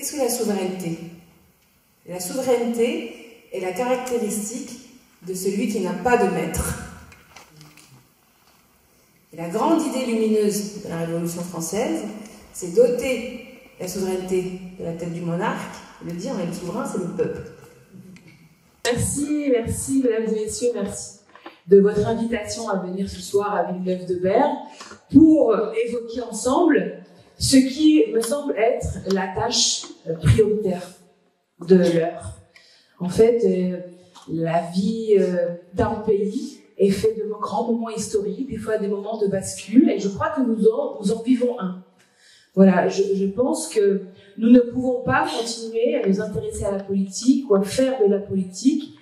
qu'est-ce que la souveraineté? La souveraineté est la caractéristique de celui qui n'a pas de maître. Et la grande idée lumineuse de la Révolution française, c'est d'ôter la souveraineté de la tête du monarque et de dire mais le souverain, c'est le peuple. Merci, merci, mesdames et messieurs, merci de votre invitation à venir ce soir à Villeneuve-de-Berg pour évoquer ensemble ce qui me semble être la tâche prioritaire de l'heure. En fait, la vie d'un pays est faite de grands moments historiques, des fois des moments de bascule, et je crois que nous en vivons un. Voilà, je pense que nous ne pouvons pas continuer à nous intéresser à la politique ou à faire de la politique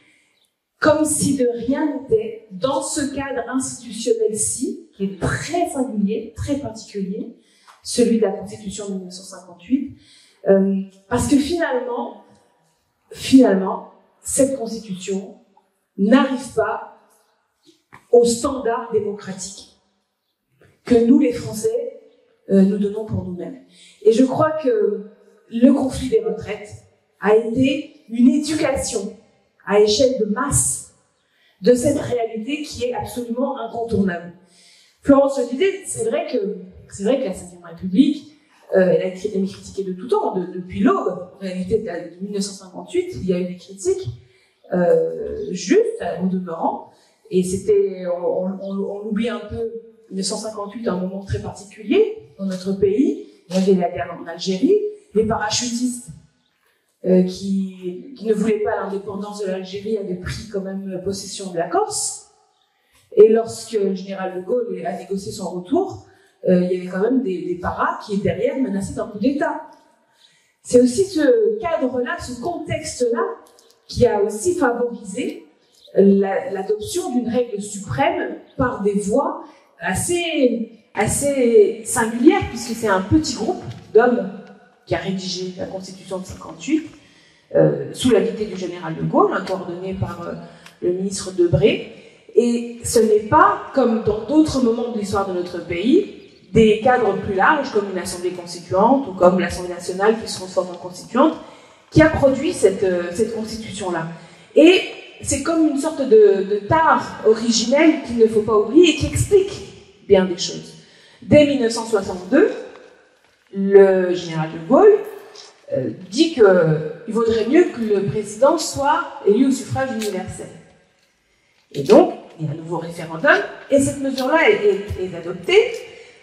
comme si de rien n'était dans ce cadre institutionnel-ci, qui est très singulier, très particulier, celui de la Constitution de 1958, parce que finalement, cette Constitution n'arrive pas aux standards démocratiques que nous, les Français, nous donnons pour nous-mêmes. Et je crois que le conflit des retraites a été une éducation à échelle de masse de cette réalité qui est absolument incontournable. Florence le disait, c'est vrai que la Ve République, elle a été critiquée de tout temps, depuis l'aube. En réalité, de 1958, il y a eu des critiques justes, en demeurant, et c'était, on oublie un peu 1958, un moment très particulier dans notre pays. Il y avait la guerre en Algérie, les parachutistes qui ne voulaient pas l'indépendance de l'Algérie avaient pris quand même possession de la Corse. Et lorsque le général de Gaulle a négocié son retour, il y avait quand même des paras qui, derrière, menaçaient d'un coup d'État. C'est aussi ce cadre-là, ce contexte-là, qui a aussi favorisé l'adoption d'une règle suprême par des voix assez singulières, puisque c'est un petit groupe d'hommes qui a rédigé la Constitution de 58, sous la dictée du général de Gaulle, coordonné par le ministre Debré. Et ce n'est pas, comme dans d'autres moments de l'histoire de notre pays, des cadres plus larges, comme une assemblée constituante ou comme l'Assemblée nationale qui se transforme en constituante, qui a produit cette constitution-là. Et c'est comme une sorte de tare originelle qu'il ne faut pas oublier et qui explique bien des choses. Dès 1962, le général de Gaulle dit qu'il vaudrait mieux que le président soit élu au suffrage universel. Et donc, il y a un nouveau référendum, et cette mesure-là est adoptée,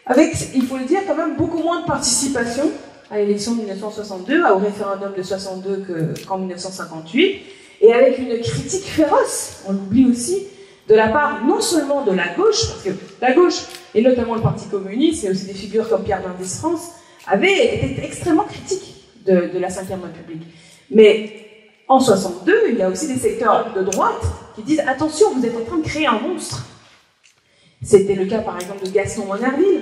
avec, il faut le dire, quand même beaucoup moins de participation à l'élection de 1962, au référendum de 62 qu'en 1958, et avec une critique féroce, on l'oublie aussi, de la part non seulement de la gauche, parce que la gauche, et notamment le Parti communiste, et aussi des figures comme Pierre Mendès France, avaient été extrêmement critiques de la Ve République. Mais en 62, il y a aussi des secteurs de droite qui disent « Attention, vous êtes en train de créer un monstre ». C'était le cas, par exemple, de Gaston Monnerville,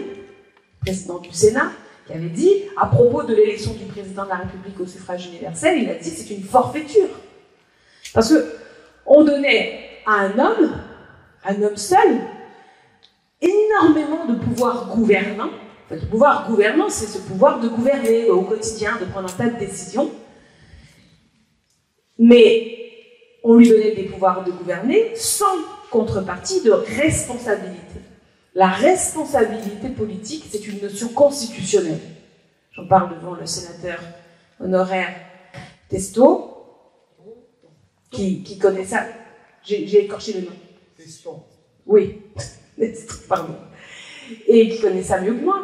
président du Sénat, qui avait dit, à propos de l'élection du président de la République au suffrage universel, il a dit « C'est une forfaiture ». Parce qu'on donnait à un homme seul, énormément de pouvoir gouvernant. En fait, le pouvoir gouvernant, c'est ce pouvoir de gouverner au quotidien, de prendre un tas de décisions. Mais on lui donnait des pouvoirs de gouverner sans contrepartie de responsabilité. La responsabilité politique, c'est une notion constitutionnelle. J'en parle devant le sénateur honoraire Testo, qui connaît ça. J'ai écorché le nom. Teston. Oui, pardon. Et qui connaît ça mieux que moi.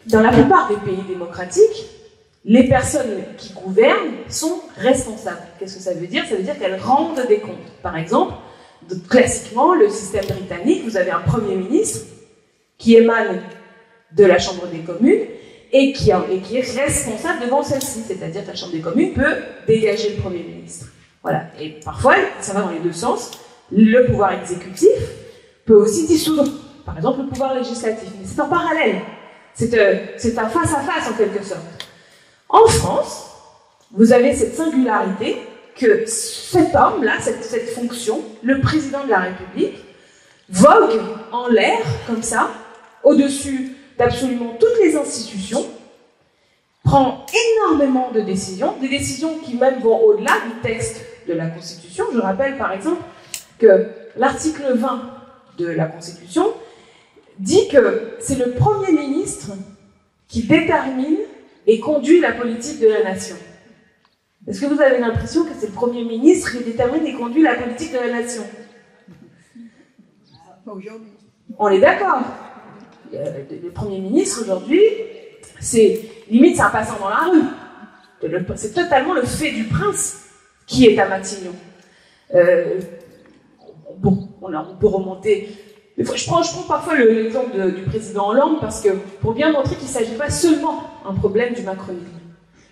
Dans la plupart des pays démocratiques, les personnes qui gouvernent sont responsables. Qu'est-ce que ça veut dire? Ça veut dire qu'elles rendent des comptes. Par exemple, classiquement, le système britannique, vous avez un Premier ministre qui émane de la Chambre des communes et qui est responsable devant celle-ci. C'est-à-dire que la Chambre des communes peut dégager le Premier ministre. Voilà. Et parfois, ça va dans les deux sens. Le pouvoir exécutif peut aussi dissoudre, par exemple, le pouvoir législatif. Mais c'est en parallèle. C'est un face-à-face, en quelque sorte. En France, vous avez cette singularité que cet homme-là, cette fonction, le président de la République, vogue en l'air, comme ça, au-dessus d'absolument toutes les institutions, prend énormément de décisions, des décisions qui même vont au-delà du texte de la Constitution. Je rappelle par exemple que l'article 20 de la Constitution dit que c'est le Premier ministre qui détermine et conduit la politique de la nation. Est-ce que vous avez l'impression que c'est le Premier ministre qui détermine et conduit la politique de la nation? On est d'accord. Le Premier ministre aujourd'hui, c'est limite c'est un passant dans la rue. C'est totalement le fait du prince qui est à Matignon. Bon, on peut remonter. Je prends parfois l'exemple du président Hollande parce que pour bien montrer qu'il ne s'agit pas seulement d'un problème du macronisme.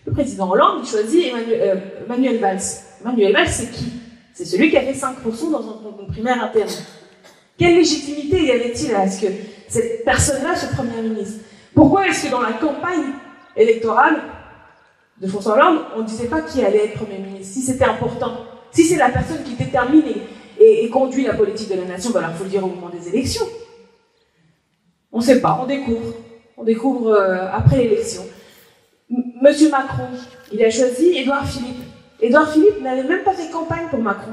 Le président Hollande, il choisit Manuel Valls. Manuel Valls, c'est qui? C'est celui qui a fait 5% dans un primaire interne. Quelle légitimité y avait-il à ce que cette personne-là soit Premier ministre? Pourquoi est-ce que dans la campagne électorale de François Hollande, on ne disait pas qui allait être Premier ministre? Si c'était important, si c'est la personne qui détermine et conduit la politique de la nation, ben alors il faut le dire au moment des élections. On ne sait pas, on découvre. On découvre après l'élection. Monsieur Macron, il a choisi Édouard Philippe. Édouard Philippe n'avait même pas fait campagne pour Macron.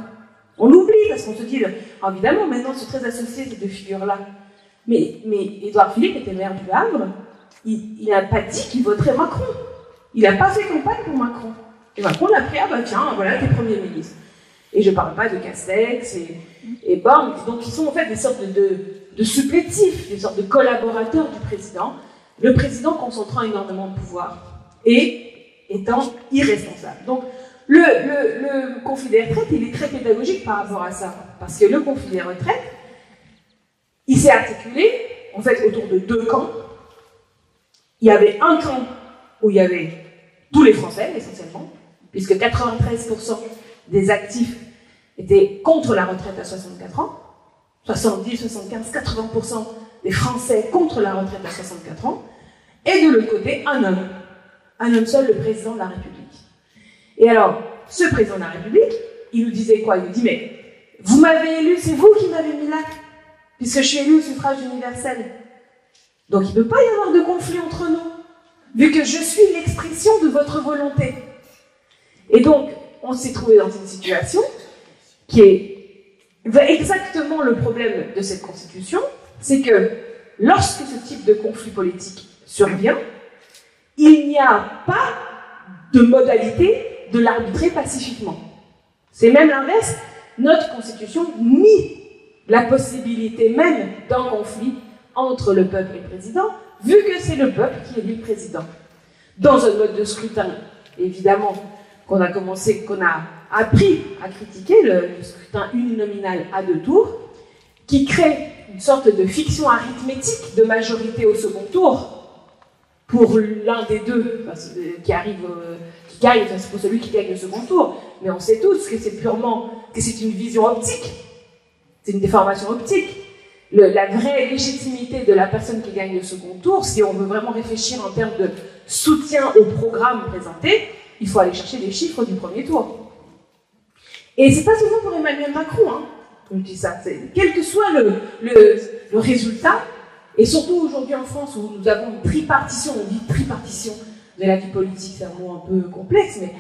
On l'oublie parce qu'on se dit, évidemment, maintenant, ils sont très associés, ces deux figures-là. Mais Édouard Philippe était maire du Havre. Il n'a pas dit qu'il voterait Macron. Il n'a pas fait campagne pour Macron. Et Macron l'a pris, ah bah tiens, voilà, t'es Premier ministre. Et je ne parle pas de Castex et Borne. Donc, ils sont en fait des sortes de supplétifs, des sortes de collaborateurs du président. Le président concentrant énormément de pouvoir et étant irresponsable. Donc, le conflit des retraites, il est très pédagogique par rapport à ça. Parce que le conflit des retraites, il s'est articulé, en fait, autour de deux camps. Il y avait un camp où il y avait tous les Français, essentiellement, puisque 93% des actifs étaient contre la retraite à 64 ans. 70, 75, 80% des Français contre la retraite à 64 ans. Et de l'autre côté, un homme seul, le président de la République. Et alors, ce président de la République, il nous disait quoi? Il nous dit, mais vous m'avez élu, c'est vous qui m'avez mis là, puisque je suis élu au suffrage universel. Donc il ne peut pas y avoir de conflit entre nous, vu que je suis l'expression de votre volonté. Et donc, on s'est trouvé dans une situation qui est exactement le problème de cette Constitution, c'est que lorsque ce type de conflit politique survient, il n'y a pas de modalité de l'arbitrer pacifiquement. C'est même l'inverse. Notre Constitution nie la possibilité même d'un conflit entre le peuple et le président, vu que c'est le peuple qui élit le président. Dans un mode de scrutin, évidemment, qu'on a appris à critiquer, le scrutin uninominal à deux tours, qui crée une sorte de fiction arithmétique de majorité au second tour, pour l'un des deux qui gagne, c'est pour celui qui gagne le second tour. Mais on sait tous que c'est une vision optique, c'est une déformation optique. La vraie légitimité de la personne qui gagne le second tour, si on veut vraiment réfléchir en termes de soutien au programme présenté, il faut aller chercher les chiffres du premier tour. Et c'est pas seulement pour Emmanuel Macron, hein, je dis ça. Quel que soit le résultat, et surtout aujourd'hui en France où nous avons une tripartition, on dit tripartition de la vie politique, c'est un mot un peu complexe, mais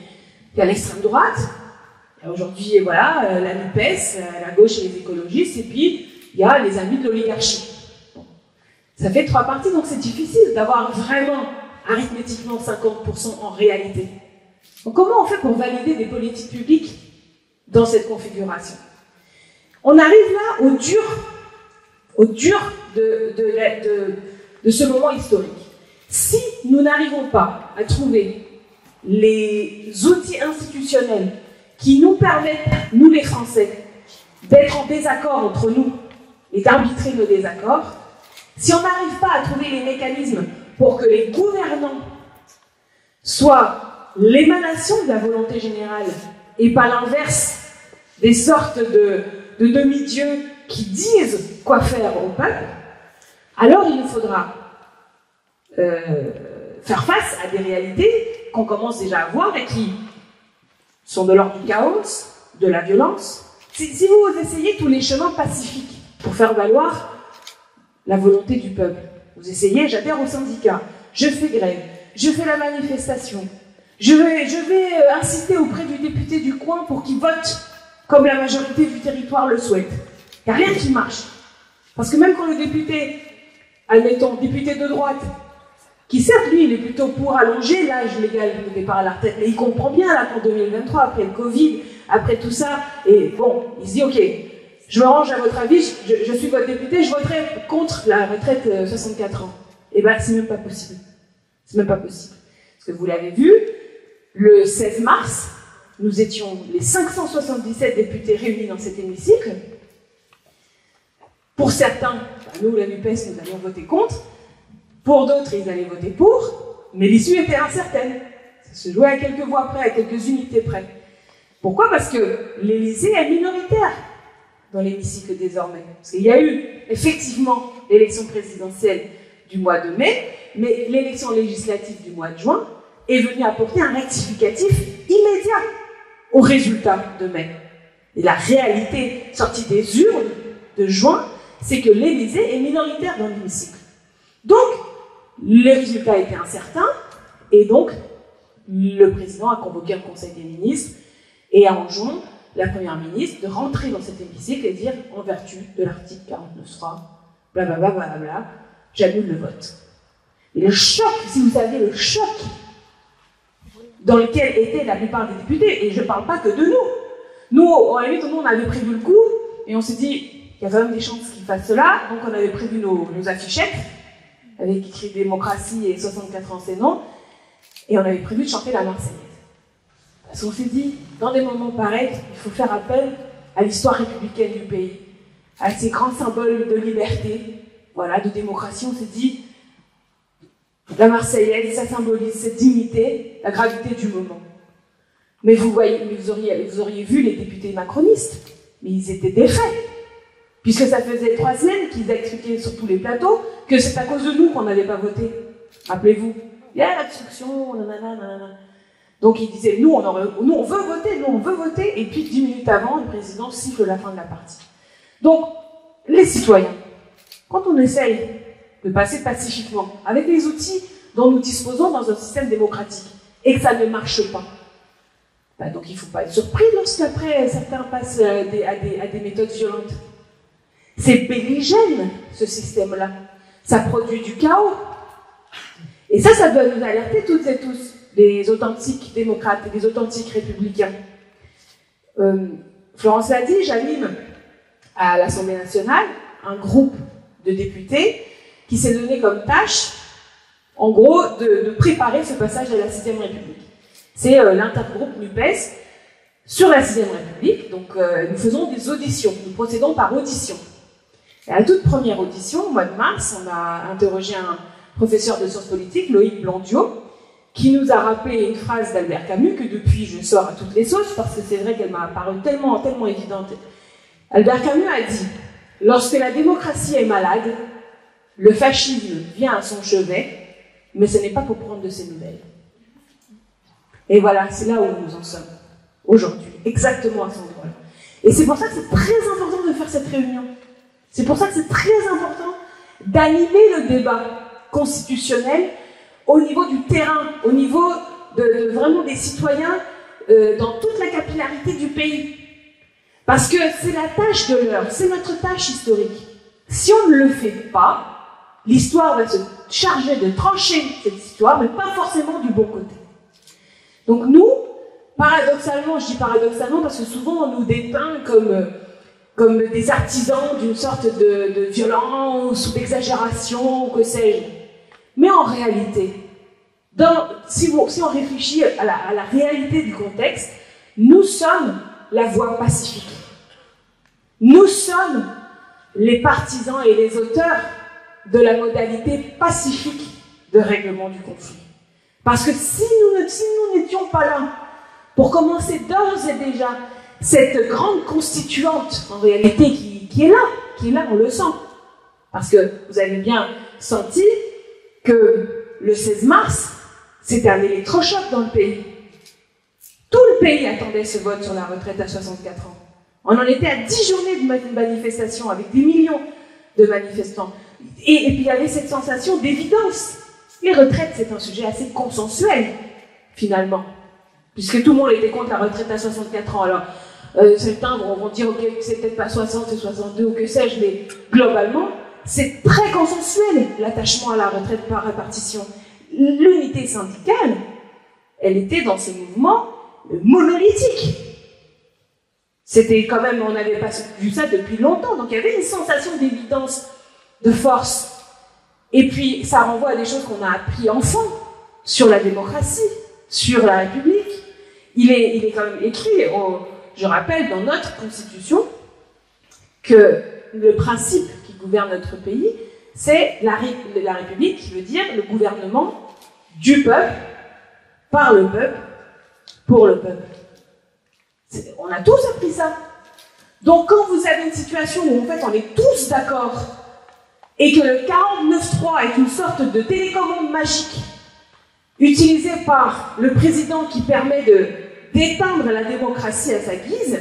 il y a l'extrême droite, il y a aujourd'hui, voilà, la NUPES, la gauche et les écologistes, et puis il y a les amis de l'oligarchie. Bon. Ça fait trois partis, donc c'est difficile d'avoir vraiment, arithmétiquement, 50% en réalité. Donc comment on fait pour valider des politiques publiques dans cette configuration? On arrive là au dur de ce moment historique. Si nous n'arrivons pas à trouver les outils institutionnels qui nous permettent, nous les Français, d'être en désaccord entre nous et d'arbitrer nos désaccords, si on n'arrive pas à trouver les mécanismes pour que les gouvernants soient l'émanation de la volonté générale et pas l'inverse, des sortes de demi-dieux qui disent quoi faire au peuple, alors il nous faudra faire face à des réalités qu'on commence déjà à voir et qui sont de l'ordre du chaos, de la violence. Si vous essayez tous les chemins pacifiques pour faire valoir la volonté du peuple, vous essayez, j'adhère au syndicat, je fais grève, je fais la manifestation. Je vais insister auprès du député du coin pour qu'il vote comme la majorité du territoire le souhaite. Il n'y a rien qui marche. Parce que même quand le député, admettons, député de droite, qui certes, lui, il est plutôt pour allonger l'âge légal de départ à la retraite, mais il comprend bien, là, qu'en 2023, après le Covid, après tout ça, et bon, il se dit, ok, je me range à votre avis, je suis votre député, je voterai contre la retraite 64 ans. Eh ben, c'est même pas possible. C'est même pas possible. Parce que vous l'avez vu, le 16 mars, nous étions les 577 députés réunis dans cet hémicycle. Pour certains, nous, la NUPES, nous allions voter contre. Pour d'autres, ils allaient voter pour. Mais l'issue était incertaine. Ça se jouait à quelques voix près, à quelques unités près. Pourquoi? Parce que l'Élysée est minoritaire dans l'hémicycle désormais. Parce qu'il y a eu effectivement l'élection présidentielle du mois de mai, mais l'élection législative du mois de juin est venue apporter un rectificatif immédiat au résultat de mai. Et la réalité sortie des urnes de juin, c'est que l'Élysée est minoritaire dans l'hémicycle. Donc, les résultats étaient incertains, et donc, le président a convoqué un conseil des ministres et a enjoint la première ministre de rentrer dans cet hémicycle et dire, en vertu de l'article 49.3, blablabla, blablabla, j'annule le vote. Et le choc, si vous savez, le choc dans lequel étaient la plupart des députés, et je ne parle pas que de nous. Nous, à la limite, on avait prévu le coup, et on s'est dit, il y a quand même des chances qu'ils fassent cela, donc on avait prévu nos affichettes, avec écrit démocratie et 64 ans c'est non, et on avait prévu de chanter la Marseillaise. Parce qu'on s'est dit, dans des moments pareils, il faut faire appel à l'histoire républicaine du pays, à ces grands symboles de liberté, voilà, de démocratie. On s'est dit, la Marseillaise, ça symbolise cette dignité, la gravité du moment. Mais vous auriez vu les députés macronistes, mais ils étaient défaits. Puisque ça faisait 3 semaines qu'ils expliquaient sur tous les plateaux que c'est à cause de nous qu'on n'avait pas voté. Rappelez-vous, il y a l'obstruction, nanana, nanana. Donc ils disaient, nous on veut voter, et puis 10 minutes avant, le président siffle la fin de la partie. Donc, les citoyens, quand on essaye de passer pacifiquement, avec les outils dont nous disposons dans un système démocratique, et que ça ne marche pas, bah donc il ne faut pas être surpris lorsqu'après certains passent à des méthodes violentes. C'est belligène, ce système-là. Ça produit du chaos. Et ça doit nous alerter toutes et tous, les authentiques démocrates et les authentiques républicains. Florence l'a dit, j'anime à l'Assemblée nationale un groupe de députés qui s'est donné comme tâche, en gros, de préparer ce passage à la 6e République. C'est l'intergroupe NUPES sur la 6e République. Donc, nous faisons des auditions. Nous procédons par audition. Et à la toute première audition, au mois de mars, on a interrogé un professeur de sciences politiques, Loïc Blondiot, qui nous a rappelé une phrase d'Albert Camus, que depuis je sors à toutes les sauces, parce que c'est vrai qu'elle m'a apparu tellement évidente. Albert Camus a dit « Lorsque la démocratie est malade, le fascisme vient à son chevet, mais ce n'est pas pour prendre de ses nouvelles. » Et voilà, c'est là où nous en sommes, aujourd'hui, exactement à cet endroit-là. Et c'est pour ça que c'est très important de faire cette réunion. C'est pour ça que c'est très important d'animer le débat constitutionnel au niveau du terrain, au niveau de vraiment des citoyens dans toute la capillarité du pays. Parce que c'est la tâche de l'heure, c'est notre tâche historique. Si on ne le fait pas, l'histoire va se charger de trancher cette histoire, mais pas forcément du bon côté. Donc nous, paradoxalement, je dis paradoxalement parce que souvent on nous dépeint comme des artisans d'une sorte de violence ou d'exagération, que sais-je. Mais en réalité, si on réfléchit à la réalité du contexte, nous sommes la voie pacifique. Nous sommes les partisans et les auteurs de la modalité pacifique de règlement du conflit. Parce que si nous n'étions pas là, pour commencer d'ores et déjà, cette grande constituante, en réalité, qui est là, on le sent. Parce que vous avez bien senti que le 16 mars, c'était un électrochoc dans le pays. Tout le pays attendait ce vote sur la retraite à 64 ans. On en était à 10 journées de manifestation avec des millions de manifestants. Et puis il y avait cette sensation d'évidence. Les retraites, c'est un sujet assez consensuel, finalement, puisque tout le monde était contre la retraite à 64 ans. Alors, certains vont dire, ok, c'est peut-être pas 60, c'est 62 ou que sais-je, mais globalement, c'est très consensuel, l'attachement à la retraite par répartition. L'unité syndicale, elle était dans ce mouvement monolithique. C'était quand même, on n'avait pas vu ça depuis longtemps, donc il y avait une sensation d'évidence, de force. Et puis, ça renvoie à des choses qu'on a appris enfant, sur la démocratie, sur la République. Il est quand même écrit, je rappelle, dans notre Constitution, que le principe qui gouverne notre pays, c'est la République, qui veut dire le gouvernement du peuple, par le peuple, pour le peuple. On a tous appris ça. Donc quand vous avez une situation où en fait on est tous d'accord et que le 49.3 est une sorte de télécommande magique utilisée par le président qui permet d'éteindre la démocratie à sa guise,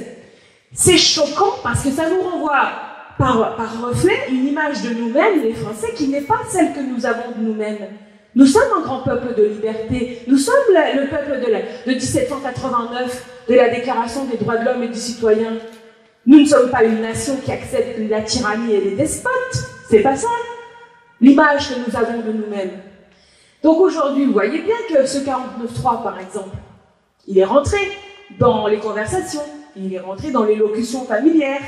c'est choquant parce que ça nous renvoie par reflet une image de nous-mêmes, les Français, qui n'est pas celle que nous avons de nous-mêmes. Nous sommes un grand peuple de liberté. Nous sommes le peuple de 1789, de la Déclaration des droits de l'homme et du citoyen. Nous ne sommes pas une nation qui accepte la tyrannie et les despotes. C'est pas ça, l'image que nous avons de nous-mêmes. Donc aujourd'hui, vous voyez bien que ce 49.3, par exemple, il est rentré dans les conversations, il est rentré dans les locutions familières.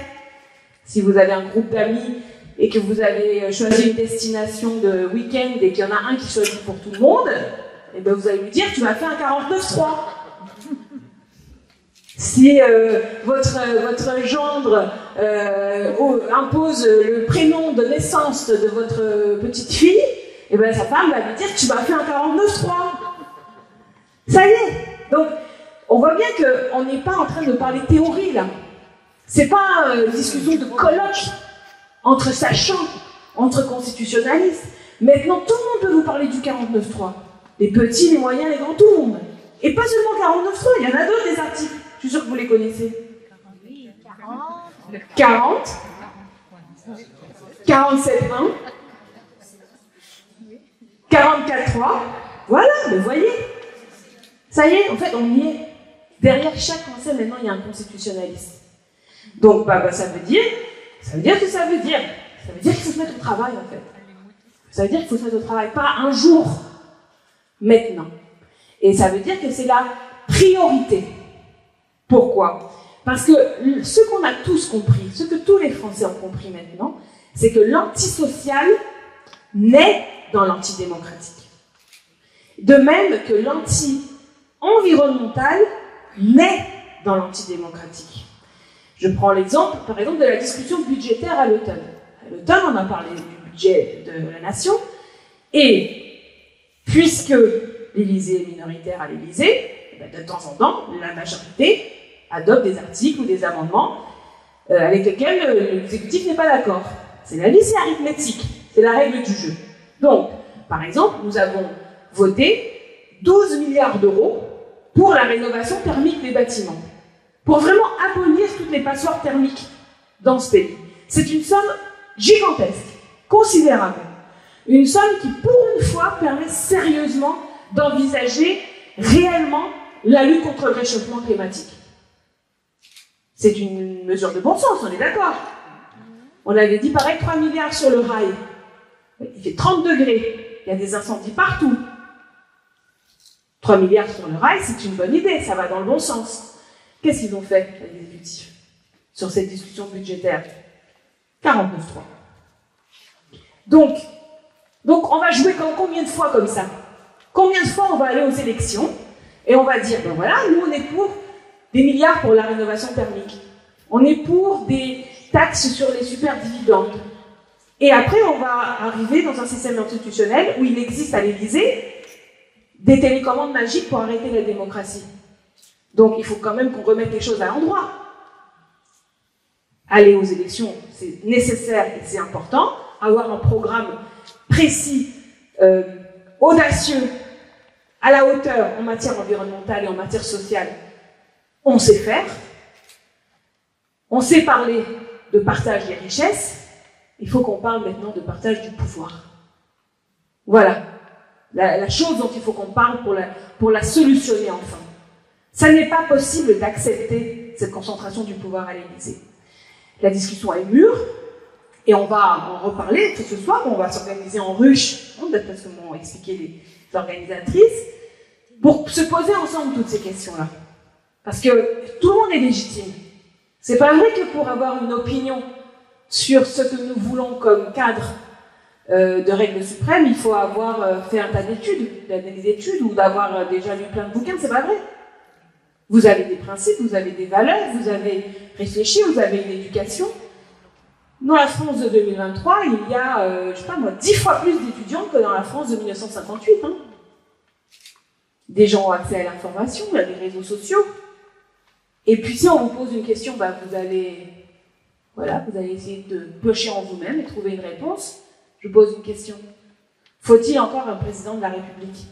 Si vous avez un groupe d'amis et que vous avez choisi une destination de week-end et qu'il y en a un qui choisit pour tout le monde, et ben vous allez lui dire, tu m'as fait un 49.3. Si votre gendre impose le prénom de naissance de votre petite fille, et ben sa femme va lui dire, tu m'as fait un 49.3. Ça y est. Donc, on voit bien qu'on n'est pas en train de parler théorie, là. C'est pas une discussion de colloque entre sachants, entre constitutionnalistes. Maintenant, tout le monde peut vous parler du 49.3. Les petits, les moyens, les grands, tout le monde. Et pas seulement 49.3, il y en a d'autres des articles. Je suis sûre que vous les connaissez. 40, 47.1, 44.3. Voilà, vous voyez. Ça y est, en fait, on y est. Derrière chaque Français, maintenant, il y a un constitutionnaliste. Donc, ça veut dire que ça veut dire. Ça veut dire qu'il faut se mettre au travail, en fait. Ça veut dire qu'il faut se mettre au travail, pas un jour, maintenant. Et ça veut dire que c'est la priorité. Pourquoi? Parce que ce qu'on a tous compris, ce que tous les Français ont compris maintenant, c'est que l'antisocial naît dans l'antidémocratique. De même que l'anti-environnemental naît dans l'antidémocratique. Je prends l'exemple, par exemple, de la discussion budgétaire à l'automne. À l'automne, on a parlé du budget de la nation, et puisque l'Élysée est minoritaire à l'Élysée, de temps en temps, la majorité adopte des articles ou des amendements avec lesquels l'exécutif n'est pas d'accord. C'est la vie, c'est arithmétique, c'est la règle du jeu. Donc, par exemple, nous avons voté 12 milliards d'euros pour la rénovation thermique des bâtiments, pour vraiment abolir toutes les passoires thermiques dans ce pays. C'est une somme gigantesque, considérable. Une somme qui, pour une fois, permet sérieusement d'envisager réellement la lutte contre le réchauffement climatique. C'est une mesure de bon sens, on est d'accord. On avait dit pareil, 3 milliards sur le rail. Il fait 30 degrés, il y a des incendies partout. 3 milliards sur le rail, c'est une bonne idée, ça va dans le bon sens. Qu'est-ce qu'ils ont fait, l'exécutif, sur cette discussion budgétaire? 49.3. Donc, on va jouer combien de fois comme ça? Combien de fois on va aller aux élections et on va dire, ben voilà, nous on est pour des milliards pour la rénovation thermique. On est pour des taxes sur les superdividendes. Et après, on va arriver dans un système institutionnel où il existe à l'Élysée des télécommandes magiques pour arrêter la démocratie. Donc, il faut quand même qu'on remette les choses à l'endroit. Aller aux élections, c'est nécessaire et c'est important. Avoir un programme précis, audacieux, à la hauteur en matière environnementale et en matière sociale, on sait faire. On sait parler de partage des richesses. Il faut qu'on parle maintenant de partage du pouvoir. Voilà. la chose dont il faut qu'on parle pour la solutionner enfin. Ça n'est pas possible d'accepter cette concentration du pouvoir à l'Élysée. La discussion est mûre, et on va en reparler tout ce soir. On va s'organiser en ruche, d'après ce que m'ont expliqué les organisatrices, pour se poser ensemble toutes ces questions-là. Parce que tout le monde est légitime. C'est pas vrai que pour avoir une opinion sur ce que nous voulons comme cadre de règles suprêmes, il faut avoir fait un tas d'études, ou d'avoir déjà lu plein de bouquins. C'est pas vrai. Vous avez des principes, vous avez des valeurs, vous avez réfléchi, vous avez une éducation. Dans la France de 2023, il y a, je sais pas moi, 10 fois plus d'étudiants que dans la France de 1958. Hein. Des gens ont accès à l'information, il y a des réseaux sociaux. Et puis si on vous pose une question, vous allez essayer de piocher en vous-même et trouver une réponse. Je pose une question. Faut-il encore un président de la République ?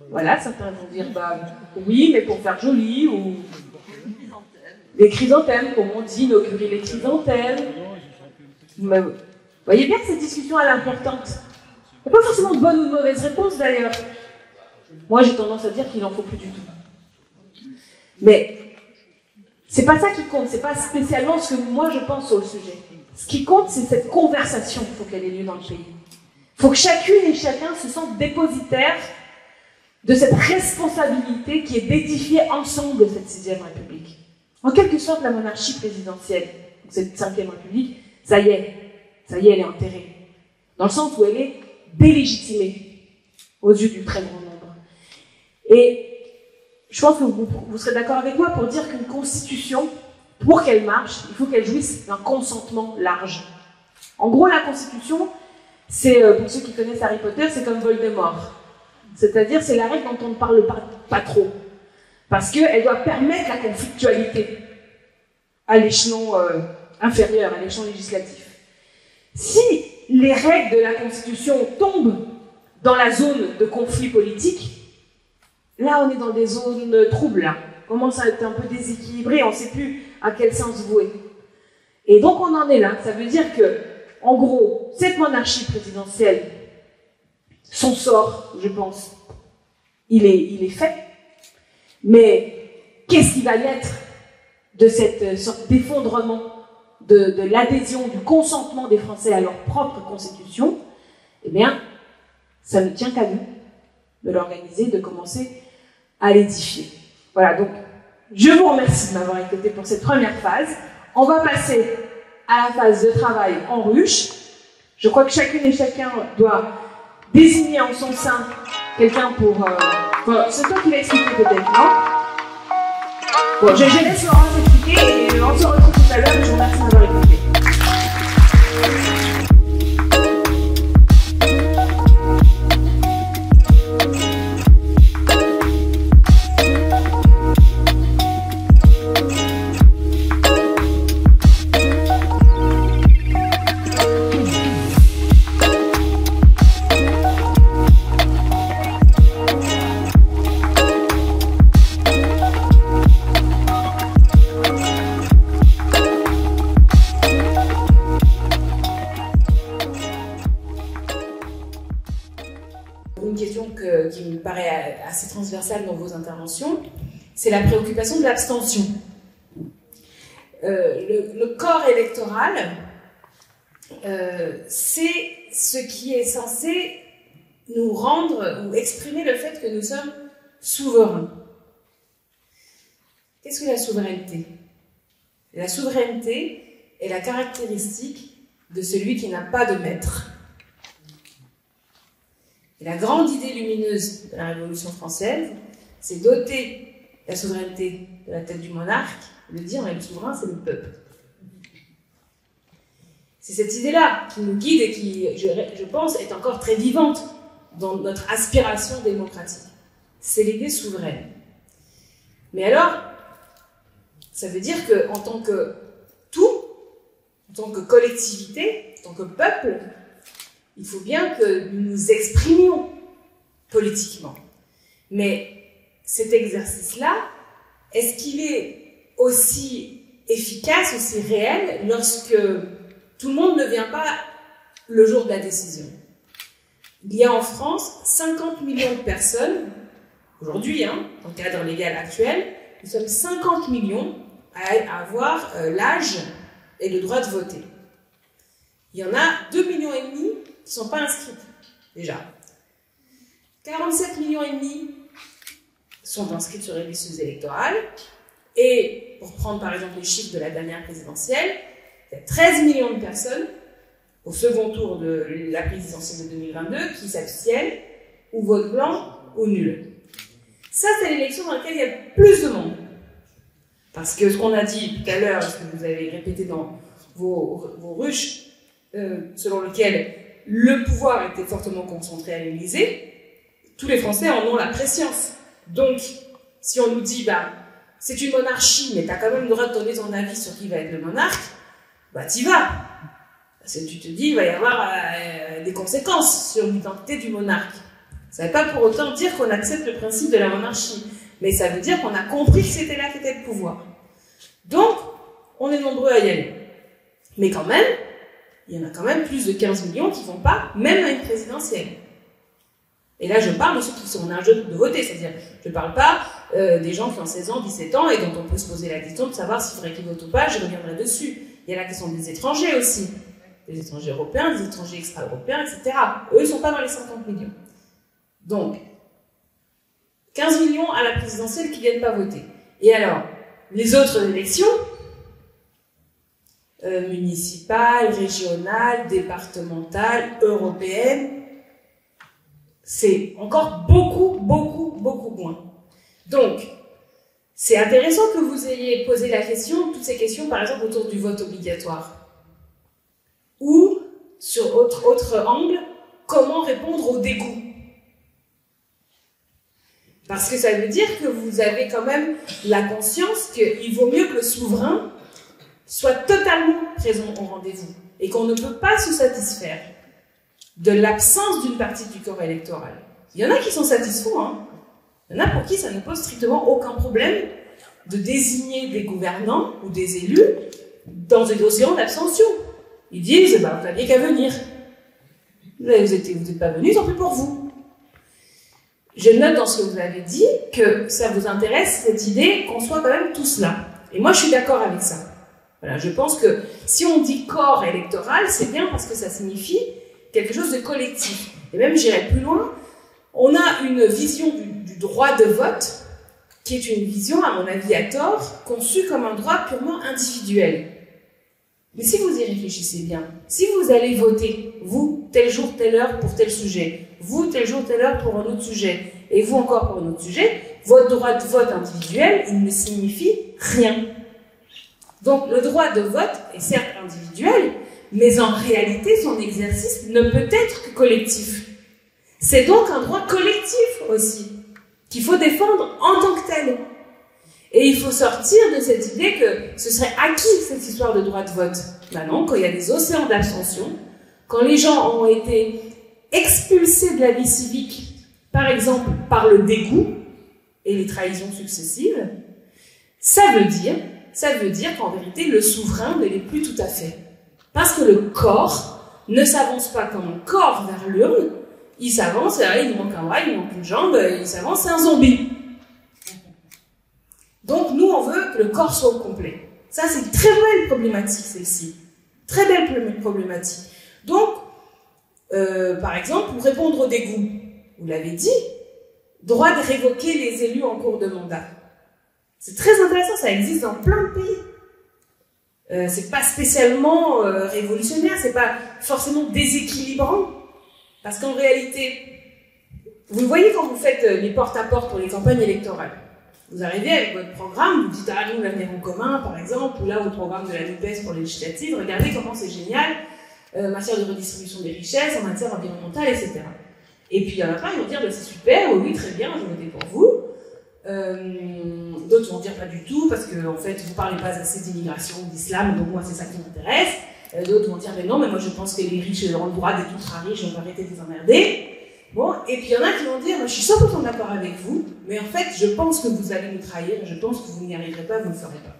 Voilà, certains vont dire oui, mais pour faire joli, ou les chrysanthèmes, comme on dit, inaugurer les chrysanthèmes. Mais vous voyez bien que cette discussion elle est importante. Il n'y a pas forcément de bonne ou de mauvaise réponse d'ailleurs. Moi j'ai tendance à dire qu'il n'en faut plus du tout. Mais c'est pas ça qui compte, c'est pas spécialement ce que moi je pense sur le sujet. Ce qui compte, c'est cette conversation qu'il faut qu'elle ait lieu dans le pays. Il faut que chacune et chacun se sente dépositaire de cette responsabilité qui est d'édifier ensemble cette 6e République. En quelque sorte, la monarchie présidentielle, cette 5e République, ça y est, elle est enterrée. Dans le sens où elle est délégitimée aux yeux du très grand nombre. Et je pense que vous serez d'accord avec moi pour dire qu'une constitution, pour qu'elle marche, il faut qu'elle jouisse d'un consentement large. En gros, la constitution, c'est, pour ceux qui connaissent Harry Potter, c'est comme Voldemort. C'est-à-dire, c'est la règle dont on ne parle pas trop. Parce qu'elle doit permettre la conflictualité à l'échelon inférieur, à l'échelon législatif. Si les règles de la Constitution tombent dans la zone de conflit politique, là, on est dans des zones troubles, là. On commence à être un peu déséquilibré, on ne sait plus à quel sens vouer. Et donc, on en est là. Ça veut dire que, en gros, cette monarchie présidentielle, son sort, je pense, il est fait. Mais qu'est-ce qui va naître de cette sorte d'effondrement, de l'adhésion, du consentement des Français à leur propre constitution? Eh bien, ça ne tient qu'à nous de l'organiser, de commencer à l'édifier. Voilà, donc, je vous remercie de m'avoir écouté pour cette première phase. On va passer à la phase de travail en ruche. Je crois que chacune et chacun doit désigner en son sein quelqu'un pour... c'est toi qui l'as expliqué peut-être, non? Bon, je laisse Laurence expliquer et on se retrouve tout à l'heure. Je vous remercie de m'avoir écouté. Qui me paraît assez transversale dans vos interventions, c'est la préoccupation de l'abstention. Le corps électoral, c'est ce qui est censé nous rendre ou exprimer le fait que nous sommes souverains. Qu'est-ce que la souveraineté? La souveraineté est la caractéristique de celui qui n'a pas de maître. Et la grande idée lumineuse de la Révolution française, c'est doter la souveraineté de la tête du monarque, et de dire, mais le souverain, c'est le peuple. C'est cette idée-là qui nous guide et qui, je pense, est encore très vivante dans notre aspiration démocratique. C'est l'idée souveraine. Mais alors, ça veut dire qu'en tant que tout, en tant que collectivité, en tant que peuple, il faut bien que nous nous exprimions politiquement. Mais cet exercice-là, est-ce qu'il est aussi efficace, aussi réel, lorsque tout le monde ne vient pas le jour de la décision. Il y a en France 50 millions de personnes, aujourd'hui, dans le cadre légal actuel, nous sommes 50 millions à avoir l'âge et le droit de voter. Il y en a 2,5 millions qui ne sont pas inscrites, déjà. 47,5 millions sont inscrites sur les listes électorales. Et, pour prendre par exemple les chiffres de la dernière présidentielle, il y a 13 millions de personnes au second tour de la présidentielle de 2022 qui s'abstiennent ou votent blanc ou nul. Ça, c'est l'élection dans laquelle il y a le plus de monde. Parce que ce qu'on a dit tout à l'heure, ce que vous avez répété dans vos ruches, selon lequel le pouvoir était fortement concentré à l'Élysée, tous les Français en ont la prescience. Donc, si on nous dit, c'est une monarchie, mais tu as quand même le droit de donner ton avis sur qui va être le monarque, t'y vas. Parce que tu te dis, il va y avoir des conséquences sur l'identité du monarque. Ça ne veut pas pour autant dire qu'on accepte le principe de la monarchie, mais ça veut dire qu'on a compris que c'était là qu'était le pouvoir. Donc, on est nombreux à y aller. Mais quand même, il y en a quand même plus de 15 millions qui ne vont pas, même à une présidentielle. Et là, je parle de ceux qui sont en âge de voter, c'est-à-dire, je ne parle pas des gens qui ont 16 ans, 17 ans, et dont on peut se poser la question de savoir s'il faudrait qu'ils votent ou pas, je reviendrai dessus. Il y a la question des étrangers aussi, des étrangers européens, des étrangers extra-européens, etc. Eux, ils ne sont pas dans les 50 millions. Donc, 15 millions à la présidentielle qui ne viennent pas voter. Et alors, les autres élections, municipales, régionales, départementales, européennes, c'est encore beaucoup moins. Donc, c'est intéressant que vous ayez posé la question, toutes ces questions, par exemple, autour du vote obligatoire. Ou, sur autre angle, comment répondre au dégoût. Parce que ça veut dire que vous avez quand même la conscience qu'il vaut mieux que le souverain soit totalement présent au rendez-vous et qu'on ne peut pas se satisfaire de l'absence d'une partie du corps électoral. Il y en a qui sont satisfaits, Il y en a pour qui ça ne pose strictement aucun problème de désigner des gouvernants ou des élus dans des océans d'abstention. Ils disent, vous n'aviez qu'à venir. Vous n'êtes pas venus, tant pis pour vous. Je note dans ce que vous avez dit que ça vous intéresse, cette idée qu'on soit quand même tous là. Et moi, je suis d'accord avec ça. Voilà, je pense que si on dit corps électoral, c'est bien parce que ça signifie quelque chose de collectif. Et même, j'irai plus loin, on a une vision du droit de vote qui est une vision, à mon avis à tort, conçue comme un droit purement individuel. Mais si vous y réfléchissez bien, si vous allez voter, vous, tel jour, telle heure pour tel sujet, vous, tel jour, telle heure pour un autre sujet, et vous encore pour un autre sujet, votre droit de vote individuel, il ne signifie rien. Donc le droit de vote est certes individuel, mais en réalité, son exercice ne peut être que collectif. C'est donc un droit collectif aussi, qu'il faut défendre en tant que tel. Et il faut sortir de cette idée que ce serait acquis, cette histoire de droit de vote. Non, quand il y a des océans d'abstention, quand les gens ont été expulsés de la vie civique, par exemple par le dégoût et les trahisons successives, ça veut dire qu'en vérité, le souverain ne l'est plus tout à fait. Parce que le corps ne s'avance pas comme un corps vers l'urne, il s'avance, il manque un bras, il manque une jambe, il s'avance, c'est un zombie. Donc nous, on veut que le corps soit au complet. Ça, c'est une très belle problématique, celle-ci. Très belle problématique. Donc, par exemple, pour répondre au dégoût, vous l'avez dit, droit de révoquer les élus en cours de mandat. C'est très intéressant, ça existe dans plein de pays. C'est pas spécialement révolutionnaire, c'est pas forcément déséquilibrant, parce qu'en réalité, vous le voyez quand vous faites les porte-à-porte pour les campagnes électorales. Vous arrivez avec votre programme, vous dites, ah, nous, l'avenir en commun, par exemple, ou là, au programme de la NUPES pour les législatives, regardez comment c'est génial, en matière de redistribution des richesses, en matière environnementale, etc. Et puis, il y en a plein, ils vont dire, bah, c'est super, oui, très bien, je vais voter pour vous. D'autres vont dire pas du tout, parce que, en fait, vous parlez pas assez d'immigration ou d'islam, donc moi, c'est ça qui m'intéresse. D'autres vont dire, mais non, mais moi, je pense que les riches ont le droit d'être ultra riches, on va arrêter de les emmerder. Bon, et puis il y en a qui vont dire, je suis 100% d'accord avec vous, mais en fait, je pense que vous allez nous trahir, et je pense que vous n'y arriverez pas, vous ne le ferez pas.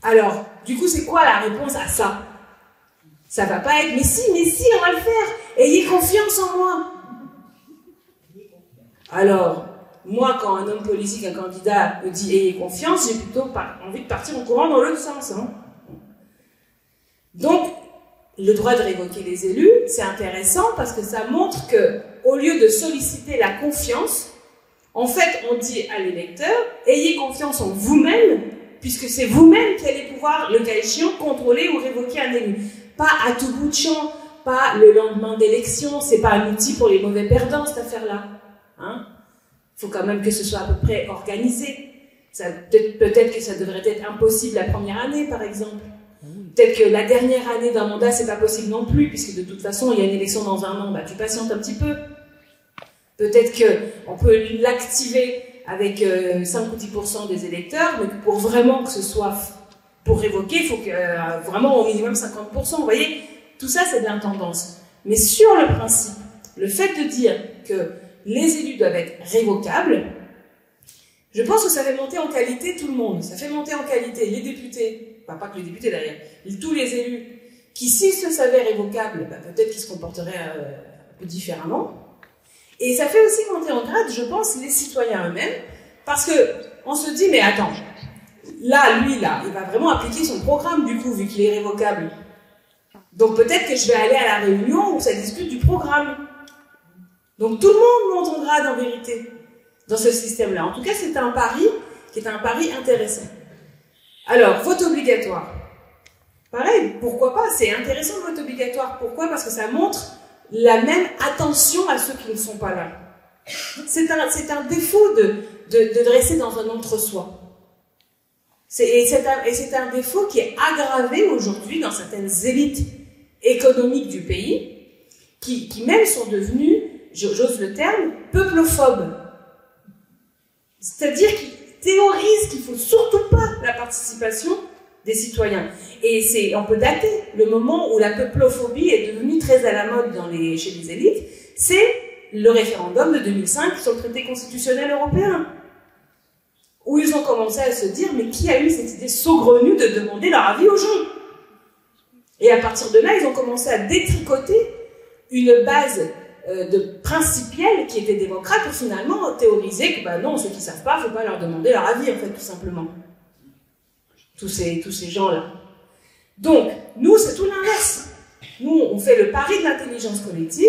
Alors, du coup, c'est quoi la réponse à ça? Ça va pas être, mais si, on va le faire. Ayez confiance en moi. Alors, moi, quand un homme politique, un candidat me dit ayez confiance, j'ai plutôt envie de partir en courant dans l'autre sens. Hein. Donc, le droit de révoquer les élus, c'est intéressant parce que ça montre que, au lieu de solliciter la confiance, en fait, on dit à l'électeur, ayez confiance en vous-même, puisque c'est vous-même qui allez pouvoir, le cas échéant, contrôler ou révoquer un élu. Pas à tout bout de champ, pas le lendemain d'élection, c'est pas un outil pour les mauvais perdants, cette affaire-là. Hein? Faut quand même que ce soit à peu près organisé. Peut-être que ça devrait être impossible la première année, par exemple. Peut-être que la dernière année d'un mandat, c'est pas possible non plus, puisque de toute façon, il y a une élection dans un an, bah, tu patientes un petit peu. Peut-être qu'on peut l'activer avec 5 ou 10% des électeurs, mais pour vraiment que ce soit pour révoquer, il faut que vraiment au minimum 50%. Vous voyez, tout ça, c'est de l'intendance. Mais sur le principe, le fait de dire que les élus doivent être révocables, je pense que ça fait monter en qualité tout le monde. Ça fait monter en qualité les députés, enfin pas que les députés d'ailleurs, tous les élus, qui s'ils se savaient révocables, bah, peut-être qu'ils se comporteraient un peu différemment. Et ça fait aussi monter en grade, je pense, les citoyens eux-mêmes, parce que on se dit, mais attends, là, lui, là, il va vraiment appliquer son programme, du coup, vu qu'il est révocable. Donc peut-être que je vais aller à la réunion où ça discute du programme. Donc tout le monde monte en grade, en vérité, dans ce système-là. En tout cas, c'est un pari qui est un pari intéressant. Alors, vote obligatoire. Pareil, pourquoi pas? C'est intéressant le vote obligatoire. Pourquoi? Parce que ça montre la même attention à ceux qui ne sont pas là. C'est un défaut de rester dans un entre-soi. Et c'est un défaut qui est aggravé aujourd'hui dans certaines élites économiques du pays, qui même sont devenues, j'ose le terme, peuplophobe. C'est-à-dire qu'ils théorisent qu'il ne faut surtout pas la participation des citoyens. Et on peut dater le moment où la peuplоphobie est devenue très à la mode chez les élites, c'est le référendum de 2005 sur le traité constitutionnel européen, où ils ont commencé à se dire, mais qui a eu cette idée saugrenue de demander leur avis aux gens? Et à partir de là, ils ont commencé à détricoter une base de principiels qui étaient démocrates pour finalement théoriser que bah non, ceux qui ne savent pas, il ne faut pas leur demander leur avis, en fait, tout simplement. Tous ces gens-là. Donc, nous, c'est tout l'inverse. Nous, on fait le pari de l'intelligence collective,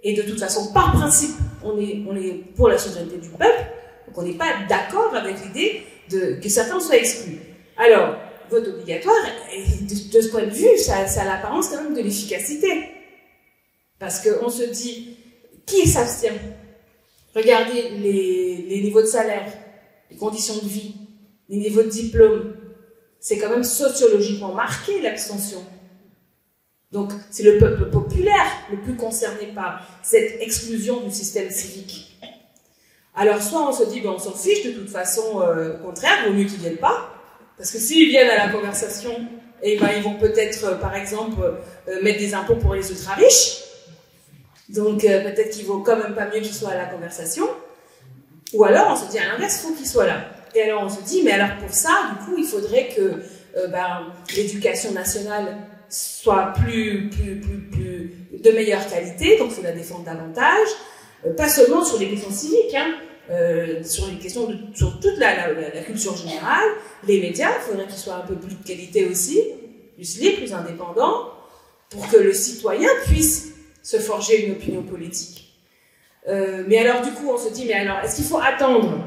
et de toute façon, par principe, on est pour la souveraineté du peuple, donc on n'est pas d'accord avec l'idée que certains soient exclus. Alors, vote obligatoire, et de ce point de vue, ça a l'apparence quand même de l'efficacité. Parce qu'on se dit, qui s'abstient? Regardez les niveaux de salaire, les conditions de vie, les niveaux de diplôme. C'est quand même sociologiquement marqué, l'abstention. Donc, c'est le peuple populaire le plus concerné par cette exclusion du système civique. Alors, soit on se dit, ben, on s'en fiche, de toute façon, au contraire, vaut mieux qu'ils ne viennent pas, parce que s'ils viennent à la conversation, eh ben, ils vont peut-être, par exemple, mettre des impôts pour les ultra-riches, donc peut-être qu'il vaut quand même pas mieux qu'ils soient à la conversation, ou alors on se dit à l'inverse, il faut qu'ils soient là. Et alors on se dit, mais alors pour ça, du coup, il faudrait que l'éducation nationale soit de meilleure qualité, donc il faut la défendre davantage, pas seulement sur les questions civiques, hein, sur les questions sur toute la culture générale, les médias, il faudrait qu'ils soient un peu plus de qualité aussi, plus libres, plus indépendants, pour que le citoyen puisse se forger une opinion politique. Mais alors du coup, on se dit, mais alors, est-ce qu'il faut attendre